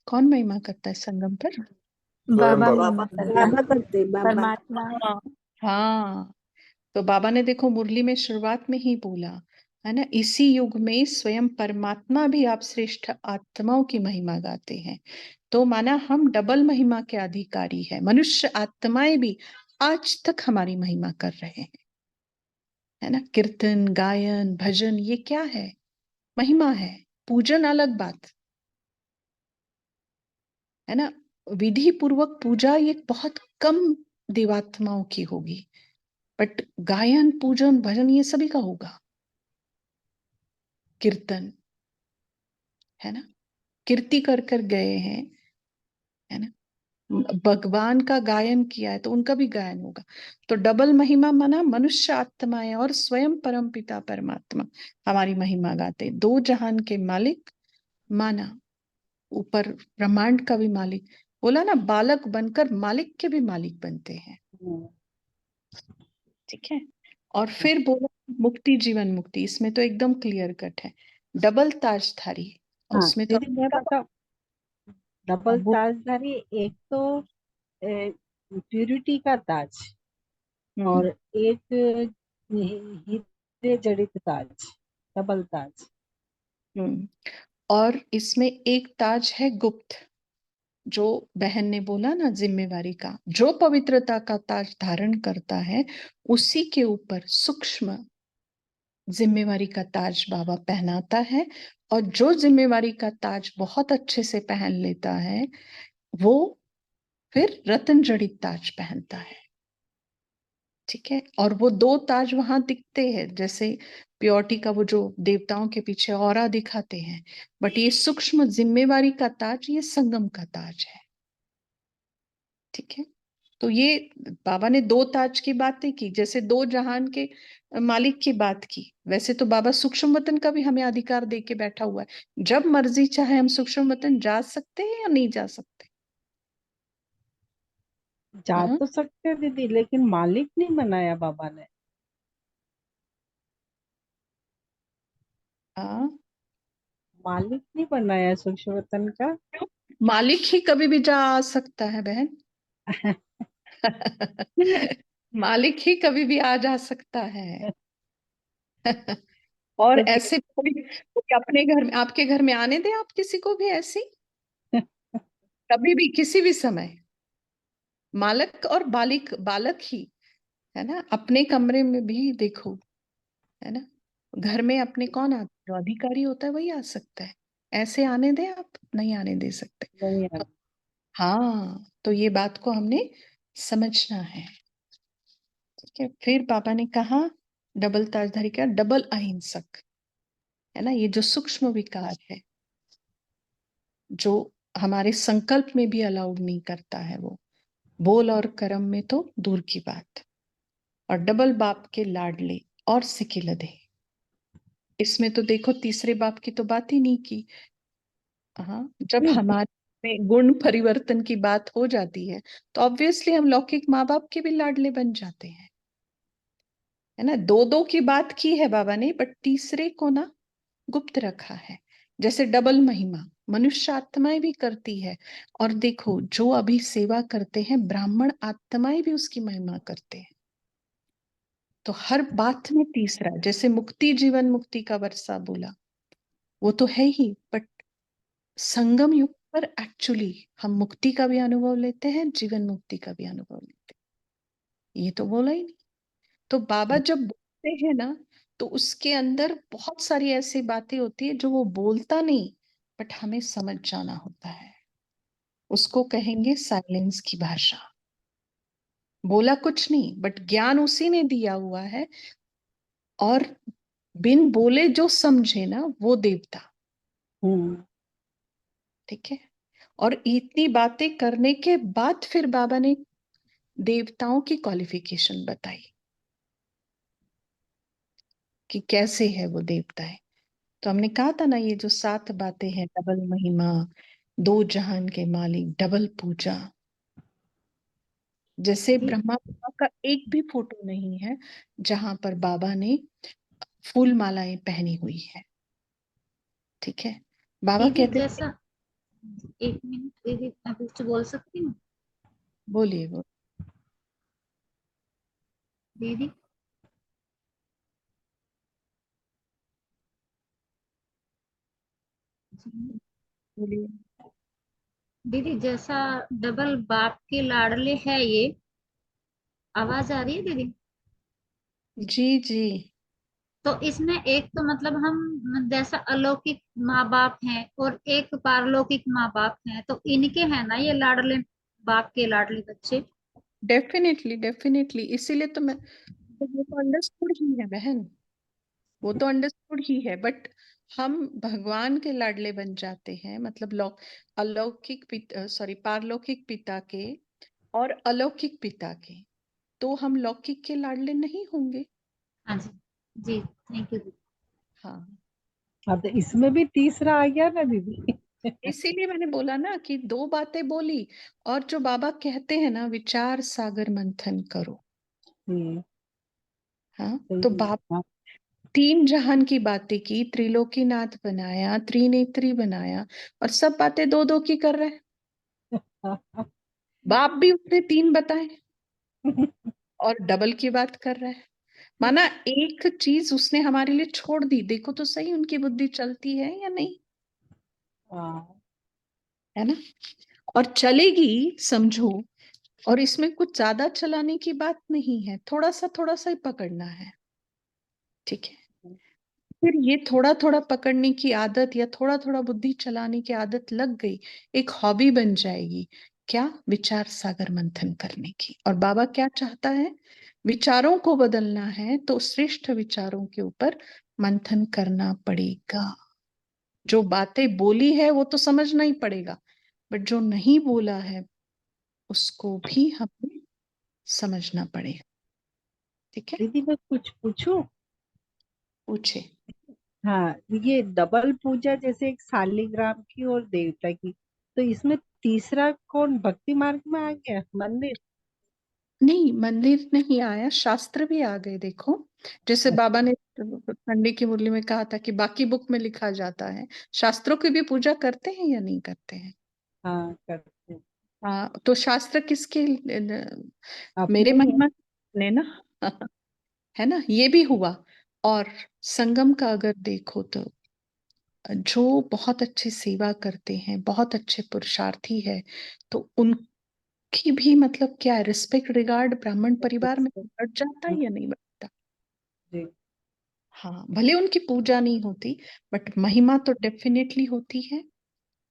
कौन महिमा करता है संगम पर? बाबा बाबा बाबा करते बाबा। परमात्मा। हाँ हाँ, तो बाबा ने देखो मुरली में शुरुआत में ही बोला है ना, इसी युग में स्वयं परमात्मा भी आप श्रेष्ठ आत्माओं की महिमा गाते हैं। तो माना हम डबल महिमा के अधिकारी है। मनुष्य आत्माएं भी आज तक हमारी महिमा कर रहे हैं, है ना। कीर्तन, गायन, भजन, ये क्या है? महिमा है। पूजन अलग बात है ना। विधि पूर्वक पूजा ये बहुत कम देवात्माओं की होगी, बट गायन, पूजन, भजन ये सभी का होगा। कीर्तन, है ना, कीर्ति कर कर गए हैं, है ना, भगवान का गायन किया है तो उनका भी गायन होगा। तो डबल महिमा माना मनुष्य आत्माएं और स्वयं परम पिता परमात्मा हमारी महिमा गाते। दो जहान के मालिक माना, ऊपर ब्रह्मांड का भी मालिक। बोला ना, बालक बनकर मालिक के भी मालिक बनते हैं। ठीक है। और फिर बोला मुक्ति, जीवन मुक्ति, इसमें तो एकदम क्लियर कट है। डबल ताजधारी, और हाँ उसमें तो दीदी मैं बताऊँ, डबल ताजधारी एक तो प्यूरिटी का ताज और एक हीरे जड़ित ताज, डबल ताज। और इसमें एक ताज है गुप्त, जो बहन ने बोला ना, जिम्मेवारी का। जो पवित्रता का ताज धारण करता है उसी के ऊपर सूक्ष्म जिम्मेवारी का ताज बाबा पहनाता है। और जो जिम्मेवारी का ताज बहुत अच्छे से पहन लेता है वो फिर रत्न जड़ित ताज पहनता है। ठीक है। और वो दो ताज वहां दिखते हैं, जैसे प्योरिटी का वो जो देवताओं के पीछे औरा दिखाते हैं, बट ये सूक्ष्म जिम्मेवारी का ताज ये संगम का ताज है। ठीक है। तो ये बाबा ने दो ताज की बातें की, जैसे दो जहान के मालिक की बात की, वैसे तो बाबा सूक्ष्म वतन का भी हमें अधिकार दे के बैठा हुआ है। जब मर्जी चाहे हम सूक्ष्म वतन जा सकते हैं या नहीं जा सकते। जा तो सकते हैं दीदी, लेकिन मालिक नहीं बनाया बाबा ने। मालिक नहीं बनाया सूक्ष्म वतन का। मालिक ही कभी भी जा आ सकता है बहन। मालिक ही कभी भी आ जा सकता है। और तो ऐसे कोई अपने घर में, आपके घर में आने दे आप किसी को भी ऐसी, कभी भी किसी भी समय। मालक और बालिक, बालक ही है ना। अपने कमरे में भी देखो, है ना, घर में अपने कौन आता है? जो अधिकारी होता है वही आ सकता है। ऐसे आने दे आप, नहीं आने दे सकते। नहीं है। हाँ, तो ये बात को हमने समझना है। ठीक है। फिर पापा ने कहा डबल ताजधारी का डबल अहिंसक, है ना। ये जो सूक्ष्म विकार है, जो हमारे संकल्प में भी अलाउड नहीं करता है, वो बोल और कर्म में तो दूर की बात। और डबल बाप के लाडले और सिकिलधे, इसमें तो देखो तीसरे बाप की तो बात ही नहीं की। हाँ, जब हमारे में गुण परिवर्तन की बात हो जाती है तो ऑब्वियसली हम लौकिक माँ बाप के भी लाडले बन जाते हैं, है ना। दो दो की बात की है बाबा ने, बट तीसरे को ना गुप्त रखा है। जैसे डबल महिमा मनुष्य आत्माएं भी करती है, और देखो जो अभी सेवा करते हैं ब्राह्मण आत्माएं भी उसकी महिमा करते हैं। तो हर बात में तीसरा, जैसे मुक्ति, जीवन मुक्ति का वर्षा बोला, वो तो है ही, बट संगम युग पर एक्चुअली हम मुक्ति का भी अनुभव लेते हैं, जीवन मुक्ति का भी अनुभव लेते हैं। ये तो बोला ही नहीं। तो बाबा जब बोलते हैं ना, तो उसके अंदर बहुत सारी ऐसी बातें होती है जो वो बोलता नहीं, बट हमें समझ जाना होता है। उसको कहेंगे साइलेंस की भाषा। बोला कुछ नहीं, बट ज्ञान उसी ने दिया हुआ है, और बिन बोले जो समझे ना वो देवता। ठीक है। और इतनी बातें करने के बाद फिर बाबा ने देवताओं की क्वालिफिकेशन बताई कि कैसे है वो देवता है। तो हमने कहा था ना, ये जो 7 बातें हैं, डबल महिमा, दो जहान के मालिक, डबल पूजा। जैसे ब्रह्मा बाबा का एक भी फोटो नहीं है जहां पर बाबा ने फूल मालाएं पहनी हुई है। ठीक है। बाबा दीदी कहते थे, जैसा, एक मिनट दीदी, मैं कुछ बोल सकती हूँ? बोलिए वो। दीदी बोलिए। दीदी जैसा डबल बाप के लाडले है ये, आवाज आ रही है दीदी? जी जी। तो इसमें एक तो मतलब हम जैसा अलौकिक माँ बाप हैं और एक पारलौकिक माँ बाप हैं, तो इनके हैं ना ये लाडले बाप के लाडले बच्चे? डेफिनेटली डेफिनेटली, इसीलिए तो मैं, तो वो तो अंडरस्टूड ही है बहन, वो तो अंडरस्टूड ही है, बट हम भगवान के लाडले बन जाते हैं, मतलब अलौकिक पिता, सॉरी, पारलौकिक पिता के और अलौकिक पिता के, तो हम लौकिक के लाडले नहीं होंगे। हाँ जी जी, थैंक यू दीदी। हाँ, हाँ, तो इसमें भी तीसरा आ गया ना दीदी। इसीलिए मैंने बोला ना कि दो बातें बोली, और जो बाबा कहते हैं ना, विचार सागर मंथन करो। हम्म, हाँ, सही तो है। बाबा हाँ, तीन जहान की बातें की, त्रिलोकीनाथ बनाया, त्रिनेत्री बनाया, और सब बातें दो दो की कर रहे हैं। हाँ, बाप भी उसने तीन बताए और डबल की बात कर रहा है। माना एक चीज उसने हमारे लिए छोड़ दी, देखो तो सही उनकी बुद्धि चलती है या नहीं, हाँ, है ना। और चलेगी, समझो, और इसमें कुछ ज्यादा चलाने की बात नहीं है, थोड़ा सा ही पकड़ना है, ठीक है। फिर ये थोड़ा थोड़ा पकड़ने की आदत या थोड़ा थोड़ा बुद्धि चलाने की आदत लग गई, एक हॉबी बन जाएगी। क्या? विचार सागर मंथन करने की। और बाबा क्या चाहता है? विचारों को बदलना है तो श्रेष्ठ विचारों के ऊपर मंथन करना पड़ेगा। जो बातें बोली है वो तो समझना ही पड़ेगा, बट जो नहीं बोला है उसको भी हमें समझना पड़ेगा, ठीक है। दीदी मैं कुछ पूछूं? पूछे। हाँ, ये डबल पूजा जैसे एक शालिग्राम की और देवता की, तो इसमें तीसरा कौन भक्ति मार्ग में आ गया? मंदिर? नहीं, मंदिर नहीं आया, शास्त्र भी आ गए, देखो। जैसे बाबा ने संडे की मुरली में कहा था कि बाकी बुक में लिखा जाता है, शास्त्रों की भी पूजा करते हैं या नहीं करते हैं? हाँ, करते हैं। हाँ, तो शास्त्र किसके मेरे अपने ही है। महिमा ने ना है ना, ये भी हुआ। और संगम का अगर देखो तो जो बहुत अच्छी सेवा करते हैं, बहुत अच्छे पुरुषार्थी है, तो उनकी भी मतलब क्या है, रिस्पेक्ट रिगार्ड ब्राह्मण परिवार में बढ़ जाता है या नहीं बढ़ता? जी। हाँ, भले उनकी पूजा नहीं होती, बट महिमा तो डेफिनेटली होती है।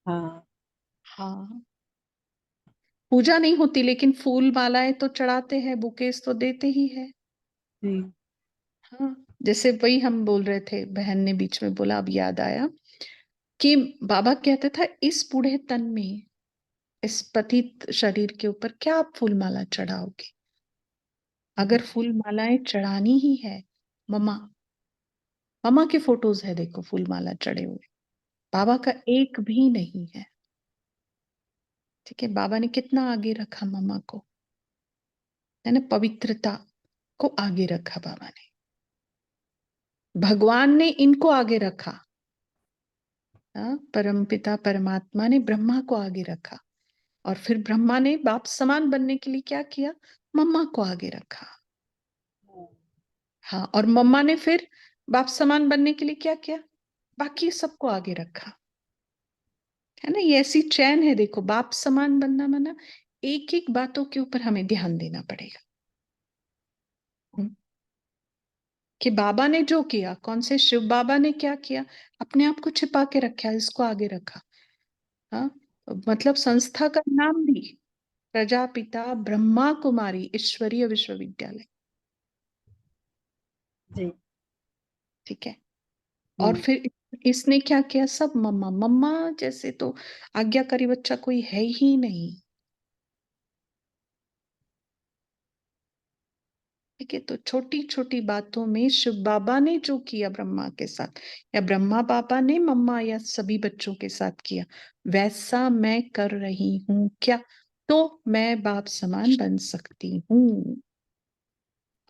हाँ हाँ, पूजा नहीं होती लेकिन फूल मालाएं तो चढ़ाते हैं, बुकेस तो देते ही है। जी। हाँ, जैसे वही हम बोल रहे थे, बहन ने बीच में बोला, अब याद आया कि बाबा कहते था, इस बूढ़े तन में, इस पतित शरीर के ऊपर क्या आप फूल माला चढ़ाओगे? अगर फूल मालाएं चढ़ानी ही है, मम्मा, मम्मा के फोटोज है, देखो फूल माला चढ़े हुए, बाबा का एक भी नहीं है, ठीक है। बाबा ने कितना आगे रखा मम्मा को, है ना, पवित्रता को आगे रखा बाबा ने। भगवान ने इनको आगे रखा, हाँ, परमपिता परमात्मा ने ब्रह्मा को आगे रखा, और फिर ब्रह्मा ने बाप समान बनने के लिए क्या किया? मम्मा को आगे रखा। हाँ, और मम्मा ने फिर बाप समान बनने के लिए क्या किया? बाकी सबको आगे रखा, है ना। ये ऐसी चैन है, देखो, बाप समान बनना माना एक एक बातों के ऊपर हमें ध्यान देना पड़ेगा। कि बाबा ने जो किया, कौन से शिव बाबा ने क्या किया? अपने आप को छिपा के रखा, इसको आगे रखा। हाँ, मतलब संस्था का नाम भी प्रजापिता ब्रह्मा कुमारी ईश्वरीय विश्वविद्यालय, जी। ठीक है। और फिर इसने क्या किया? सब मम्मा मम्मा जैसे तो आज्ञाकारी बच्चा कोई है ही नहीं, ठीक है। तो छोटी छोटी बातों में शिव बाबा ने जो किया ब्रह्मा के साथ, या ब्रह्मा बाबा ने मम्मा या सभी बच्चों के साथ किया, वैसा मैं कर रही हूं क्या? तो मैं बाप समान बन सकती हूँ।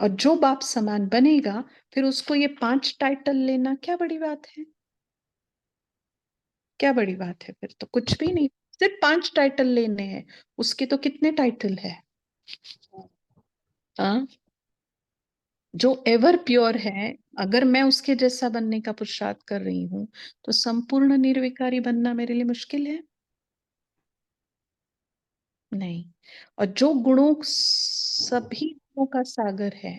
और जो बाप समान बनेगा, फिर उसको ये 5 टाइटल लेना क्या बड़ी बात है? क्या बड़ी बात है? फिर तो कुछ भी नहीं, सिर्फ 5 टाइटल लेने हैं। उसके तो कितने टाइटल है? हाँ, जो एवर प्योर है, अगर मैं उसके जैसा बनने का पुरुषार्थ कर रही हूँ, तो संपूर्ण निर्विकारी बनना मेरे लिए मुश्किल है? नहीं। और जो गुणों सभी गुणों का सागर है,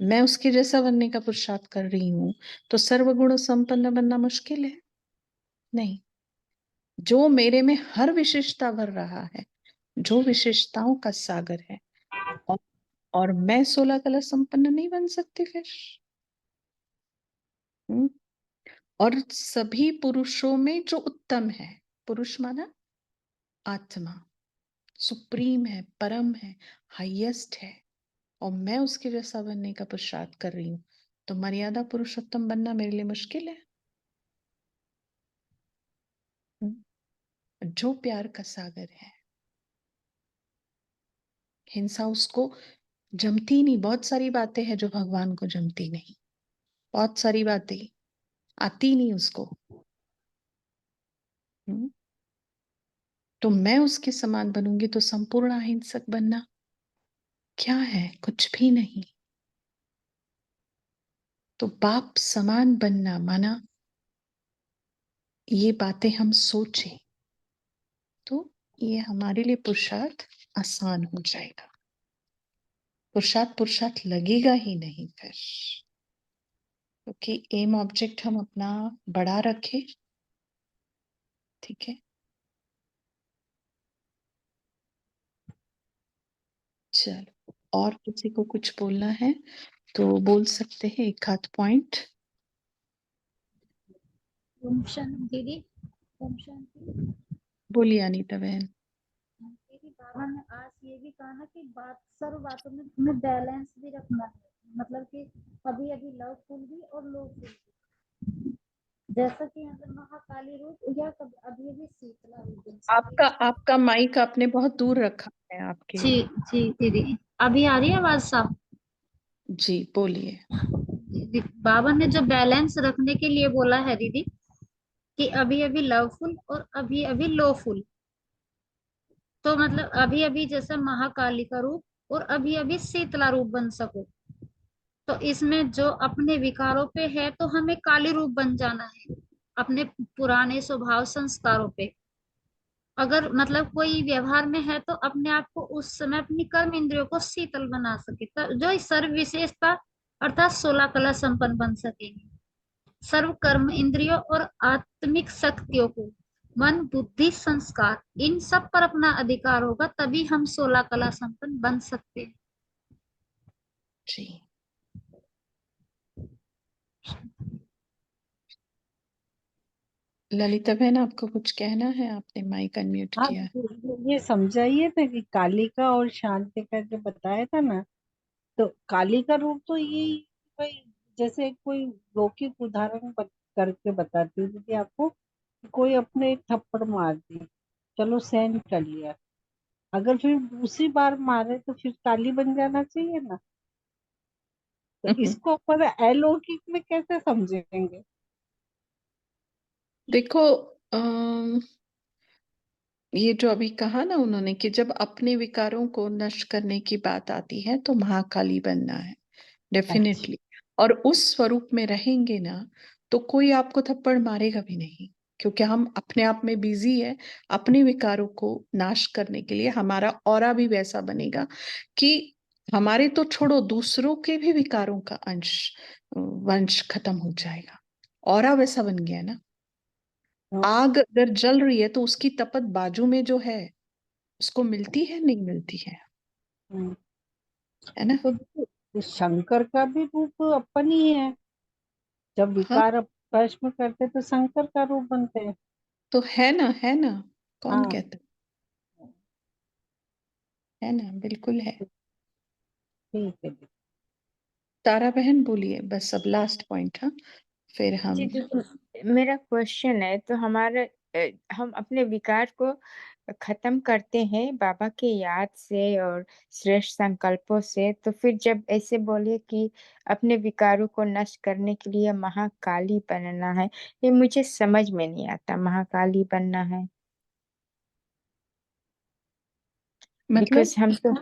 मैं उसके जैसा बनने का पुरुषार्थ कर रही हूं, तो सर्वगुण संपन्न बनना मुश्किल है? नहीं। जो मेरे में हर विशेषता भर रहा है, जो विशेषताओं का सागर है, और मैं 16 कला संपन्न नहीं बन सकती फिर? हम्म? और सभी पुरुषों में जो उत्तम है, पुरुष माना आत्मा, सुप्रीम है, परम है, हाईएस्ट है, और मैं उसके जैसा बनने का पुरुषार्थ कर रही हूँ, तो मर्यादा पुरुषोत्तम बनना मेरे लिए मुश्किल है? जो प्यार का सागर है, हिंसा उसको जमती नहीं। बहुत सारी बातें हैं जो भगवान को जमती नहीं, बहुत सारी बातें आती नहीं उसको। हम्म? तो मैं उसके समान बनूंगी तो संपूर्ण अहिंसक बनना क्या है? कुछ भी नहीं। तो बाप समान बनना माना ये बातें हम सोचें तो ये हमारे लिए पुरुषार्थ आसान हो जाएगा। पुरुषार्थ लगेगा ही नहीं फिर, क्योंकि एम ऑब्जेक्ट हम अपना बड़ा रखें। ठीक है, चलो, और किसी को कुछ बोलना है तो बोल सकते हैं, एक आध पॉइंट। ओम शांति दीदी। ओम शांति बोलिए अनीता बहन। दीदी। बाबा ने आज ये भी कहा ना कि सर्व बातों में तुम्हें बैलेंस भी रखना है, मतलब कि अभी अभी लवफुल भी और लोफुल भी, जैसा कि मतलब महाकाली रूप या अभी अभी शीतला रूप बन सके। आपका माइक आपने बहुत दूर रखा है आपके। जी जी दीदी, अभी आ रही है आवाज साफ? जी बोलिए। दीदी, बाबा ने जो बैलेंस रखने के लिए बोला है दीदी, कि अभी अभी लवफुल और अभी अभी लोफुल, तो मतलब अभी अभी जैसे महाकाली का रूप और अभी अभी शीतला रूप बन सको, तो इसमें जो अपने विकारों पे है तो हमें काली रूप बन जाना है, अपने पुराने स्वभाव संस्कारों पे। अगर मतलब कोई व्यवहार में है तो अपने आप को उस समय अपनी कर्म इंद्रियों को शीतल बना सके, जो इस सर्व विशेषता अर्थात 16 कला संपन्न बन सकेंगे। सर्व कर्म इंद्रियों और आत्मिक शक्तियों को, मन बुद्धि संस्कार, इन सब पर अपना अधिकार होगा, तभी हम 16 कला संपन्न बन सकते हैं। जी, ललिता बहन आपको कुछ कहना है? आपने माइक अनम्यूट हाँ, किया है। ये समझाइए था कि कालिका और शांति का जो बताया था ना, तो काली का रूप तो यही भाई, जैसे कोई लौकिक उदाहरण करके बताती हूँ दीदी आपको, कि कोई अपने थप्पड़ मार दी, चलो सहन कर लिया, अगर फिर दूसरी बार मारे तो फिर काली बन जाना चाहिए ना। तो इसको अपन अलौकिक में कैसे समझेंगे? देखो, ये जो अभी कहा ना उन्होंने कि जब अपने विकारों को नष्ट करने की बात आती है तो महाकाली बनना है, डेफिनेटली। और उस स्वरूप में रहेंगे ना तो कोई आपको थप्पड़ मारेगा भी नहीं, क्योंकि हम अपने आप में बिजी है अपने विकारों को नाश करने के लिए। हमारा ऑरा भी वैसा बनेगा कि हमारे तो छोड़ो, दूसरों के भी विकारों का वंश खत्म हो जाएगा। ऑरा वैसा बन गया ना। आग अगर जल रही है तो उसकी तपत बाजू में जो है उसको मिलती है, नहीं मिलती हम्म, है ना? तो शंकर का भी रूप अपन ही है, जब हाँ, विकार भस्म करते तो शंकर का रूप बनते हैं। तो है ना, है ना, कौन हाँ, कहता है ना, बिल्कुल है। ठीक है। तारा बहन बोलिए, बस अब लास्ट पॉइंट। हाँ, फिर जी हम तो मेरा क्वेश्चन है, तो हमारे हम अपने विकार को खत्म करते हैं बाबा के याद से और श्रेष्ठ संकल्पों से, तो फिर जब ऐसे बोले कि अपने विकारों को नष्ट करने के लिए महाकाली बनना है, ये मुझे समझ में नहीं आता, महाकाली बनना है। मतलब बिकॉज हम तो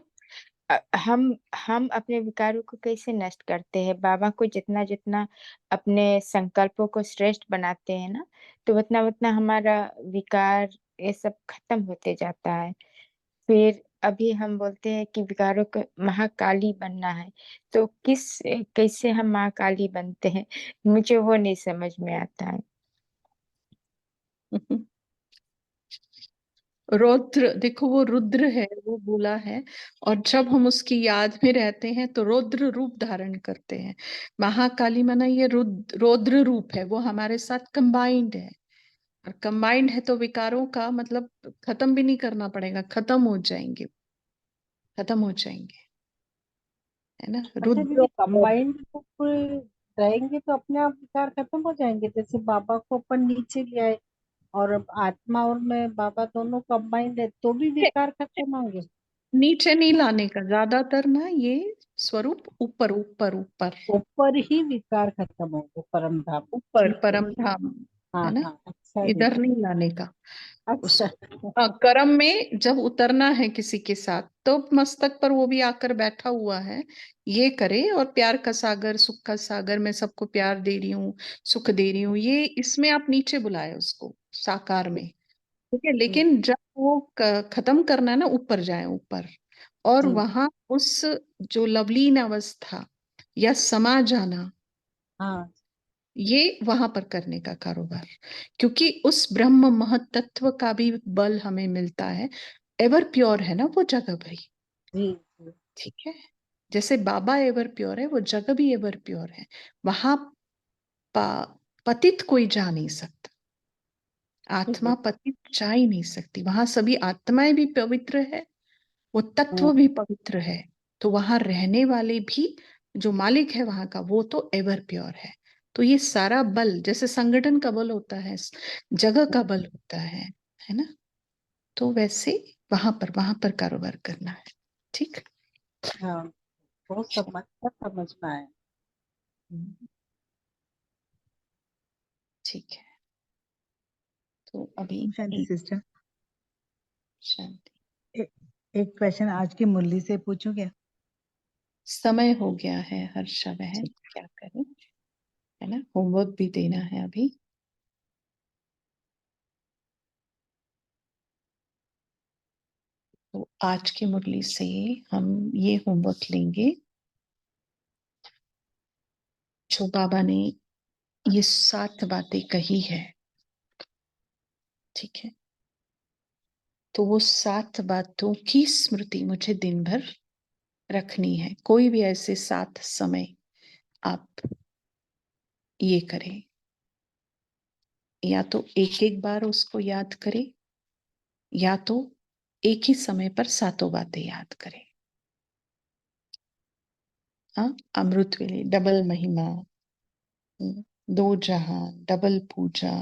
हम अपने विकारों को कैसे नष्ट करते हैं? बाबा को जितना जितना अपने संकल्पों को श्रेष्ठ बनाते हैं ना, तो उतना उतना हमारा विकार ये सब खत्म होते जाता है। फिर अभी हम बोलते हैं कि विकारों को महाकाली बनना है, तो कैसे हम महाकाली बनते हैं, मुझे वो नहीं समझ में आता है। रौद्र, देखो वो रुद्र है, वो बोला है, और जब हम उसकी याद में रहते हैं तो रौद्र रूप धारण करते हैं। महाकाली माना ये रौद्र रूप है, वो हमारे साथ कंबाइंड है, और कंबाइंड है तो विकारों का मतलब खत्म भी नहीं करना पड़ेगा, खत्म हो जाएंगे, खत्म हो जाएंगे, है ना। अच्छा रुद्र दीदी, कंबाइंड रहेंगे तो अपने आप विकार खत्म हो जाएंगे। जैसे बाबा को अपन नीचे ले आए और अब आत्मा और मैं बाबा दोनों कंबाइंड है तो भी विकार खत्म होंगे। नीचे नहीं लाने का, ज्यादातर ना ये स्वरूप ऊपर ऊपर ऊपर ऊपर ही विकार खत्म होंगे, परम धाम। ऊपर ठीक है। परम धाम, हाँ है ना, हाँ, अच्छा इधर दीदी। नहीं लाने का। उस अच्छा। कर्म में जब उतरना है किसी के साथ, तो मस्तक पर वो भी आकर बैठा हुआ है, ये करे, और प्यार का सागर, सुख का सागर, मैं सबको प्यार दे रही हूँ, सुख दे रही हूँ, ये इसमें आप नीचे बुलाए उसको साकार में, ठीक है। जी लेकिन जब वो खत्म करना है ना, ऊपर जाए ऊपर, और जी। वहां उस जो लवलीन अवस्था या समा जाना, हाँ ये वहां पर करने का कारोबार, क्योंकि उस ब्रह्म महतत्व का भी बल हमें मिलता है। एवर प्योर है ना वो जगह भाई, जी जी। ठीक है। जैसे बाबा एवर प्योर है, वो जगह भी एवर प्योर है। वहां पतित कोई जा नहीं सकता, ठीक आत्मा है। पतित जा ही नहीं सकती। वहां सभी आत्माएं भी पवित्र है, वो तत्व हम्म, भी पवित्र है, तो वहां रहने वाले भी जो मालिक है वहां का, वो तो एवर प्योर है। तो ये सारा बल, जैसे संगठन का बल होता है, जगह का बल होता है ना, तो वैसे वहां पर कारोबार करना है, ठीक। हाँ, वो समझ में आया। हम्म, ठीक है। तो अभी शांति एक सिस्टर, शांति, एक क्वेश्चन आज की मुरली से पूछूं क्या? समय हो गया है हर्षा बहन, क्या करें, है ना, होमवर्क भी देना है अभी। तो आज की मुरली से हम ये होमवर्क लेंगे, जो बाबा ने ये 7 बातें कही है, ठीक है। तो वो 7 बातों की स्मृति मुझे दिन भर रखनी है। कोई भी ऐसे 7 समय आप ये करें, या तो एक एक बार उसको याद करें, या तो एक ही समय पर 7 बातें याद करें। हाँ, अमृत वेले, डबल महिमा, 2 जहां, डबल पूजा,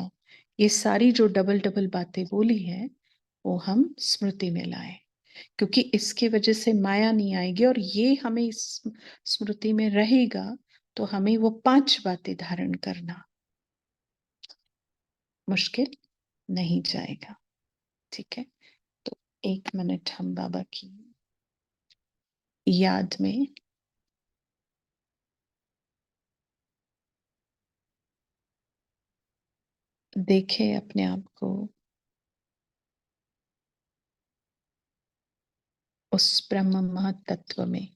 ये सारी जो डबल डबल बातें बोली है, वो हम स्मृति में लाएं, क्योंकि इसके वजह से माया नहीं आएगी, और ये हमें इस स्मृति में रहेगा, तो हमें वो 5 बातें धारण करना मुश्किल नहीं जाएगा, ठीक है। तो 1 मिनट हम बाबा की याद में देखें अपने आप को उस ब्रह्म महतत्व में,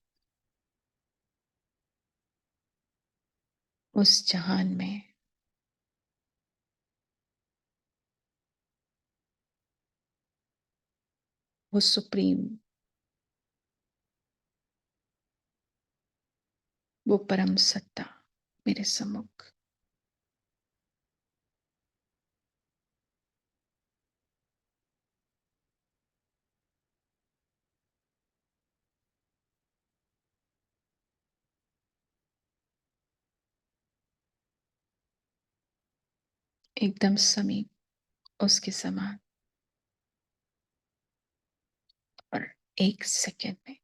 उस जहान में, वो सुप्रीम, वो परम सत्ता मेरे सम्मुख। एकदम समीप उसके समान, और 1 सेकेंड में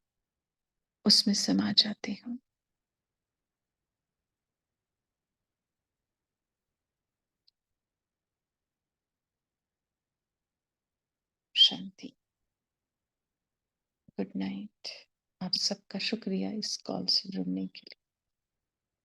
उसमें समा जाती हूँ। शांति, गुड नाइट। आप सबका शुक्रिया इस कॉल से जुड़ने के लिए।